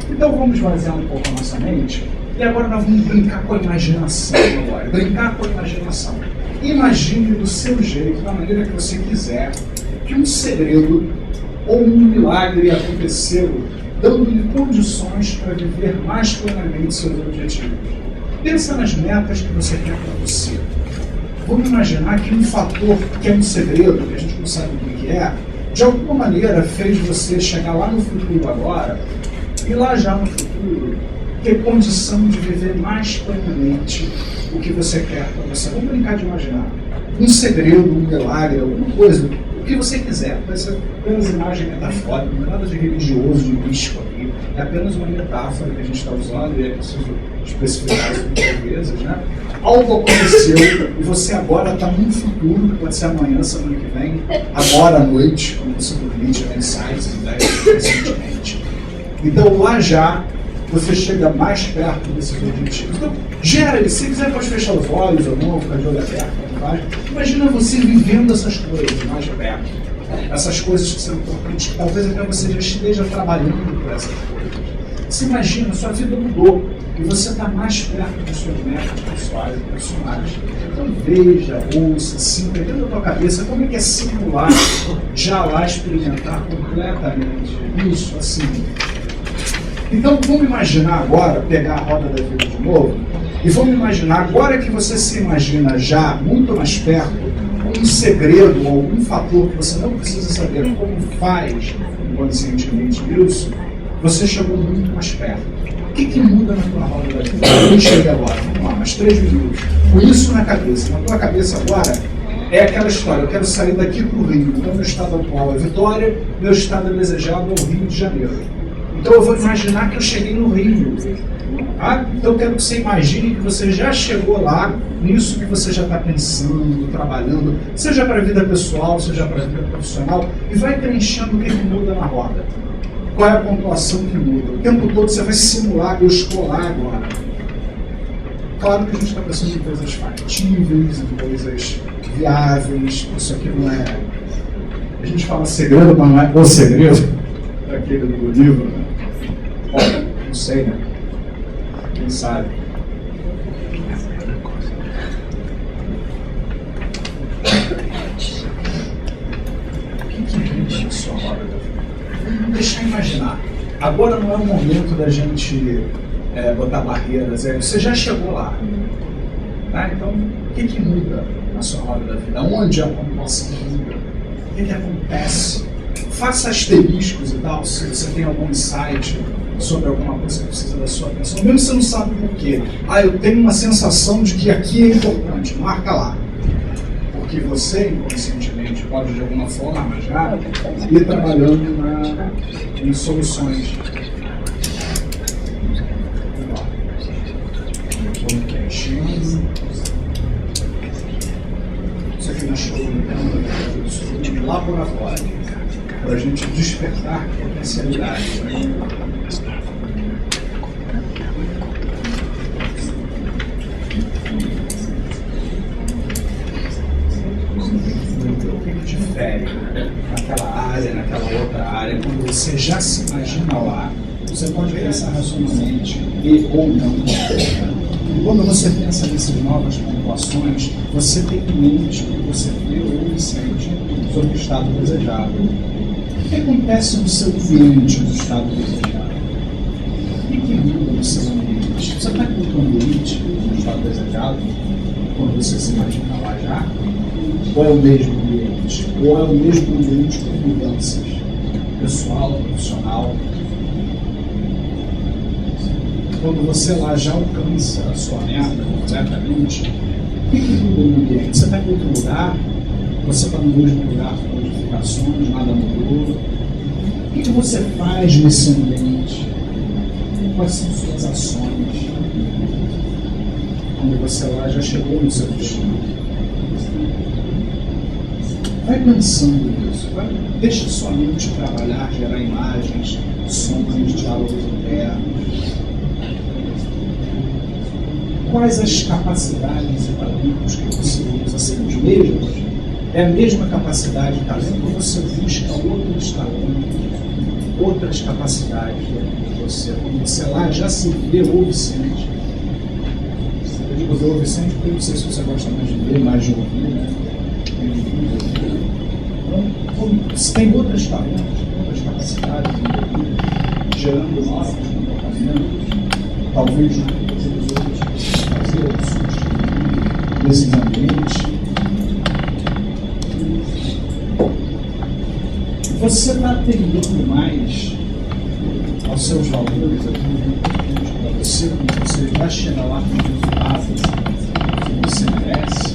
Então vamos esvaziar um pouco a nossa mente e agora nós vamos brincar com a imaginação agora. Brincar com a imaginação. Imagine do seu jeito, da maneira que você quiser, que um segredo ou um milagre aconteceu, dando-lhe condições para viver mais plenamente seus objetivos. Pensa nas metas que você quer para você. Vamos imaginar que um fator que é um segredo, que a gente não sabe o que é, de alguma maneira fez você chegar lá no futuro agora, e lá já no futuro, ter condição de viver mais plenamente o que você quer para você. Vamos brincar de imaginar. Um segredo, um milagre, alguma coisa, o que você quiser. Vai ser apenas imagem metafórica, não é nada de religioso, de místico aqui. É apenas uma metáfora que a gente está usando e é preciso especificar isso muitas vezes, né? Algo aconteceu e você agora está num futuro, que pode ser amanhã, semana que vem, agora à noite, quando você dormir, tiver insights, ideias, recentemente. Então, lá já, você chega mais perto desses objetivos. Então, gera, se quiser pode fechar os olhos ou não, ficar de olho aberto, imagina você vivendo essas coisas mais de perto. Essas coisas que são importantes, que talvez até você já esteja trabalhando por essas coisas. Você imagina, a sua vida mudou e você está mais perto dos seus metas pessoais e profissionais. Então veja, ouça, sinta dentro da tua cabeça como é que é simular, já lá experimentar completamente isso, assim. Então vamos imaginar agora, pegar a roda da vida de novo, e vamos imaginar, agora que você se imagina já muito mais perto, um segredo ou algum fator que você não precisa saber como faz inconscientemente isso, você chegou muito mais perto. O que muda na tua roda da vida? Eu cheguei agora, vamos lá, mais 3 minutos. Com isso na cabeça. Na tua cabeça agora é aquela história, eu quero sair daqui para o Rio. Então meu estado atual é Vitória, meu estado desejado é o Rio de Janeiro. Então eu vou imaginar que eu cheguei no Rio. Tá? Então eu quero que você imagine que você já chegou lá, nisso que você já está pensando, trabalhando, seja para a vida pessoal, seja para a vida profissional, e vai preenchendo o que muda na roda. Qual é a pontuação que muda? O tempo todo você vai simular, eu estou lá agora. Claro que a gente está pensando em coisas factíveis, em coisas viáveis, isso aqui não é... A gente fala segredo, mas não é o segredo daquele do livro, né? Bom, não sei, né? Quem sabe? O que muda na sua roda da vida? Vamos deixar imaginar. Agora não é o momento da gente botar barreiras. Você já chegou lá. Tá? Então, o que muda na sua roda da vida? Onde a pontuação muda? O que acontece? Faça asteriscos e tal, se você tem algum insight sobre alguma coisa que precisa da sua atenção, mesmo se você não sabe por quê. Eu tenho uma sensação de que aqui é importante, marca lá. Porque você, inconscientemente, pode de alguma forma já ir trabalhando em soluções. Vamos preenchendo. Isso aqui na show, um laboratório, para a gente despertar potencialidades. Difere naquela área, naquela outra área, quando você já se imagina lá, você pode pensar racionalmente e ou não. E quando você pensa nessas novas pontuações, você tem em mente o que você vê ou sente sobre o estado desejado. O que acontece no seu ambiente no estado desejado? O que muda no seu ambiente? Você está com o ambiente no estado desejado quando você se imagina lá já? Ou é o mesmo ambiente? Ou é o mesmo ambiente com mudanças? Pessoal, profissional? Quando você lá já alcança a sua meta completamente, o que muda no ambiente? Você está em outro lugar? Você está no mesmo lugar com modificações, nada mudou? O que você faz nesse ambiente? Quais são suas ações? Quando você lá já chegou no seu destino? Vai pensando nisso, deixa sua mente trabalhar, gerar imagens, sons, diálogos internos. Quais as capacidades e talentos que você usa? São os mesmos? É a mesma capacidade e talento ou você busca outros talentos, outras capacidades dentro de você? Quando você lá já se vê ou sente. Eu digo ver ou sente porque eu não sei se você gosta mais de ver, mais de ouvir, né? Você tem outros talentos, outras capacidades gerando novos comportamentos, talvez os outros fazer ou nesses ambientes. Você está atendendo mais aos seus valores, aquilo que você, como você vai chegar lá com resultados que você merece?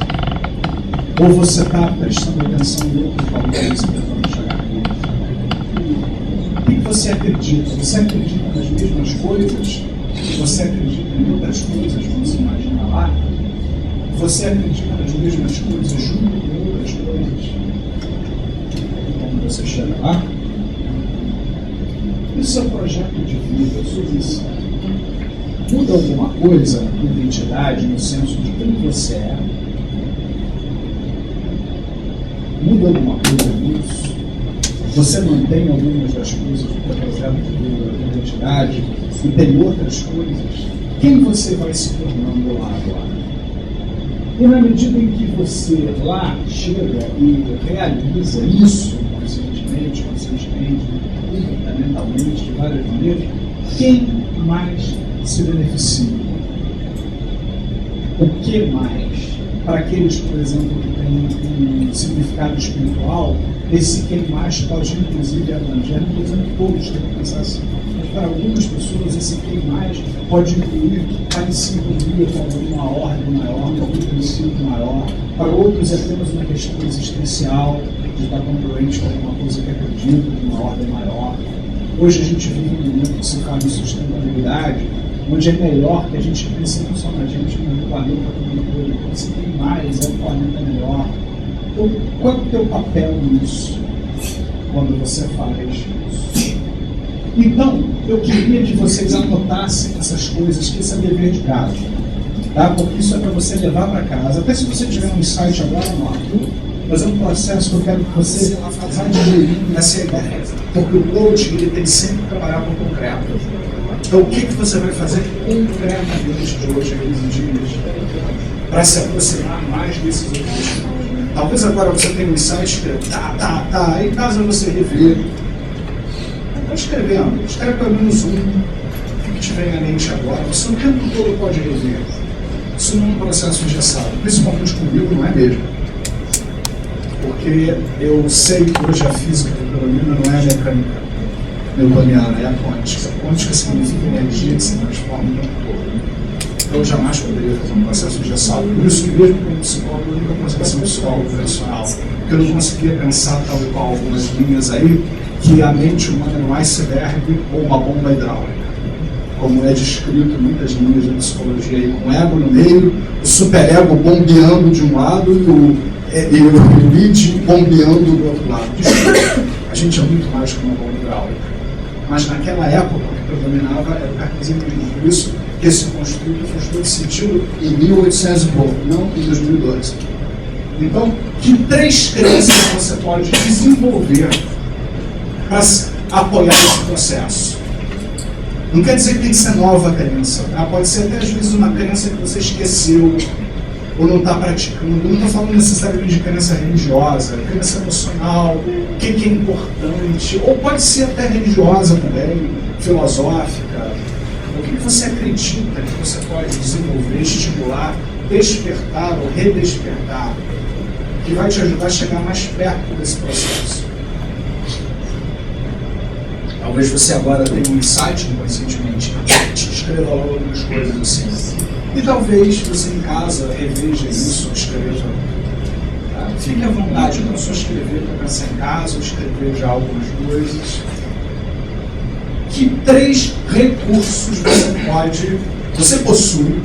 Ou você está prestando atenção em outros valores tentando chegar neles? O que você acredita? Você acredita nas mesmas coisas? Você acredita em outras coisas quando se imagina lá? Você acredita nas mesmas coisas junto com outras coisas? Quando você chega lá? Isso é um projeto de vida, sua missão. Muda alguma coisa na tua identidade, no senso de quem você é? Muda alguma coisa nisso? Você mantém algumas das coisas do teu projeto de vida, da tua identidade, e tem outras coisas? Quem você vai se tornando lá agora? E na medida em que você lá chega e realiza isso conscientemente, mentalmente, de várias maneiras, quem mais se beneficia? O que mais? Para aqueles, por exemplo, que têm um significado espiritual, esse quem mais pode inclusive abranger, por exemplo, todos têm que pensar assim. Mas para algumas pessoas, esse quem mais pode incluir a sintonia com uma ordem maior, com um princípio maior. Para outros, é apenas uma questão existencial, de estar congruente com alguma coisa que acredita, de uma ordem maior. Hoje a gente vive um momento que se fala em sustentabilidade, onde é melhor que a gente pense não só na gente, mas no planeta como um todo. Quando se tem mais, é um planeta melhor. Então, qual é o teu papel nisso, quando você faz isso? Então, eu queria que vocês anotassem essas coisas, que isso é dever de casa. Tá? Porque isso é para você levar para casa. Até se você tiver um insight agora, anota. Mas é um processo que eu quero que você vá digerindo nessa ideia. Porque o coaching, ele tem sempre que trabalhar com o concreto. Então, o que você vai fazer concretamente de hoje a 15 dias para se aproximar mais desses objetivos? Talvez agora você tenha um insight que em casa você revê. Está escrevendo. Escreve pelo menos um. O que te vem à mente agora? Você o tempo todo pode rever. Isso não é um processo engessado. Principalmente comigo, não é mesmo. Porque eu sei que hoje a física newtoniana não é a mecânica newtoniana, é a quântica. A quântica significa energia que se transforma o tempo todo. Então eu jamais poderia fazer um processo engessado. Por isso que mesmo como psicólogo eu nunca consegui ser um psicólogo operacional. Porque eu não conseguia pensar, tal e qual algumas linhas aí, que a mente humana é um iceberg ou uma bomba hidráulica. Como é descrito em muitas linhas de psicologia aí, com o ego no meio, o superego bombeando de um lado e o id bombeando do outro lado. A gente é muito mais que uma bomba hidráulica. Mas naquela época, o que predominava era o cartesianismo. Por isso que esse construto faz todo sentido em 1800 e pouco, não em 2012. Então, que 3 crenças você pode desenvolver para apoiar esse processo? Não quer dizer que tem que ser nova crença, tá? Pode ser até às vezes uma crença que você esqueceu ou não está praticando. Não estou falando necessariamente de crença religiosa, crença emocional, o que é importante, ou pode ser até religiosa também, filosófica. O que você acredita que você pode desenvolver, estimular, despertar ou redespertar, que vai te ajudar a chegar mais perto desse processo? Talvez você agora tenha um insight inconscientemente, escreva logo algumas coisas assim. E talvez você em casa reveja isso, escreva. Tá? Fique à vontade, não só escrever para pensar em casa, ou escrever já algumas coisas. Que 3 recursos você possui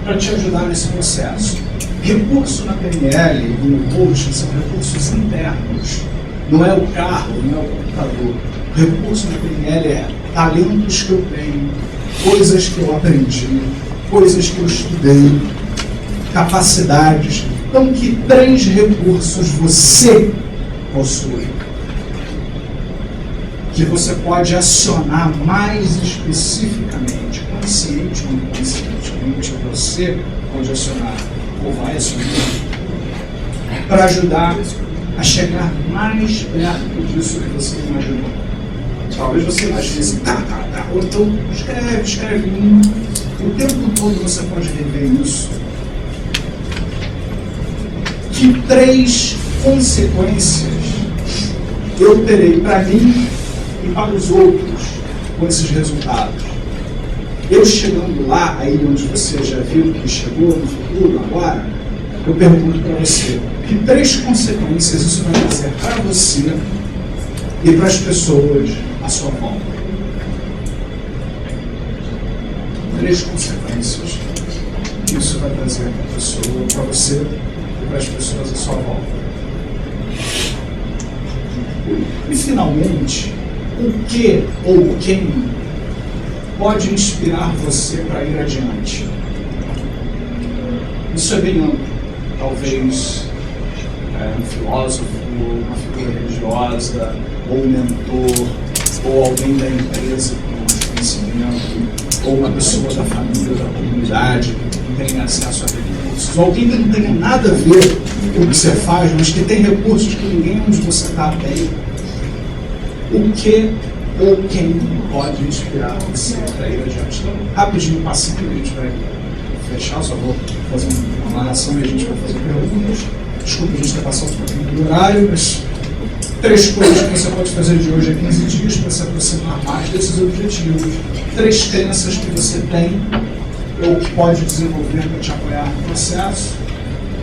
para te ajudar nesse processo? Recurso na PNL e no coaching são recursos internos. Não é o carro, não é o computador. Recurso na PNL é talentos que eu tenho, coisas que eu aprendi, coisas que eu estudei, capacidades. Então, que 3 recursos você possui que você pode acionar mais especificamente, consciente ou inconscientemente, você pode acionar ou vai acionar para ajudar a chegar mais perto disso que você imaginou. Talvez você imagine assim, ou então escreve um. O tempo todo você pode rever isso. Que 3 consequências eu terei para mim e para os outros com esses resultados? eu chegando lá, aí onde você já viu que chegou no futuro, agora, eu pergunto para você, que 3 consequências isso vai trazer para você e para as pessoas à sua volta? 3 consequências que isso vai trazer para a pessoa, para você e para as pessoas à sua volta. E finalmente, o que ou quem pode inspirar você para ir adiante? Isso é bem amplo. Talvez um filósofo, uma figura religiosa, ou um mentor, ou alguém da empresa com conhecimento, ou uma pessoa da família, da comunidade que não tem acesso a recursos, ou alguém que não tenha nada a ver com o que você faz, mas que tem recursos que ninguém onde você está tem. O que ou quem pode inspirar você para ir adiante? Então, rapidinho, passinho, a gente vai fechar, só vou fazer uma narração e a gente vai fazer perguntas. Desculpa, a gente está passando um pouquinho do horário, mas 3 coisas que você pode fazer de hoje a 15 dias para se aproximar mais desses objetivos. 3 crenças que você tem ou que pode desenvolver para te apoiar no processo.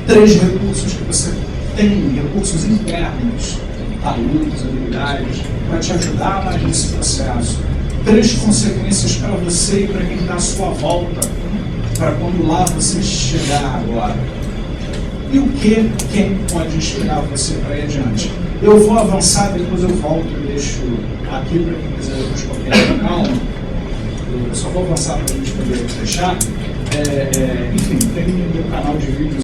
3 recursos que você tem, recursos internos, talentos, habilidades, para te ajudar mais nesse processo. 3 consequências para você e para quem está à sua volta, para quando lá você chegar agora. E o que, quem pode inspirar você para ir adiante? Eu vou avançar, depois eu volto e deixo aqui para quem quiser depois qualquer calma. Eu só vou avançar para a gente poder fechar. Enfim, tem no meu canal de vídeos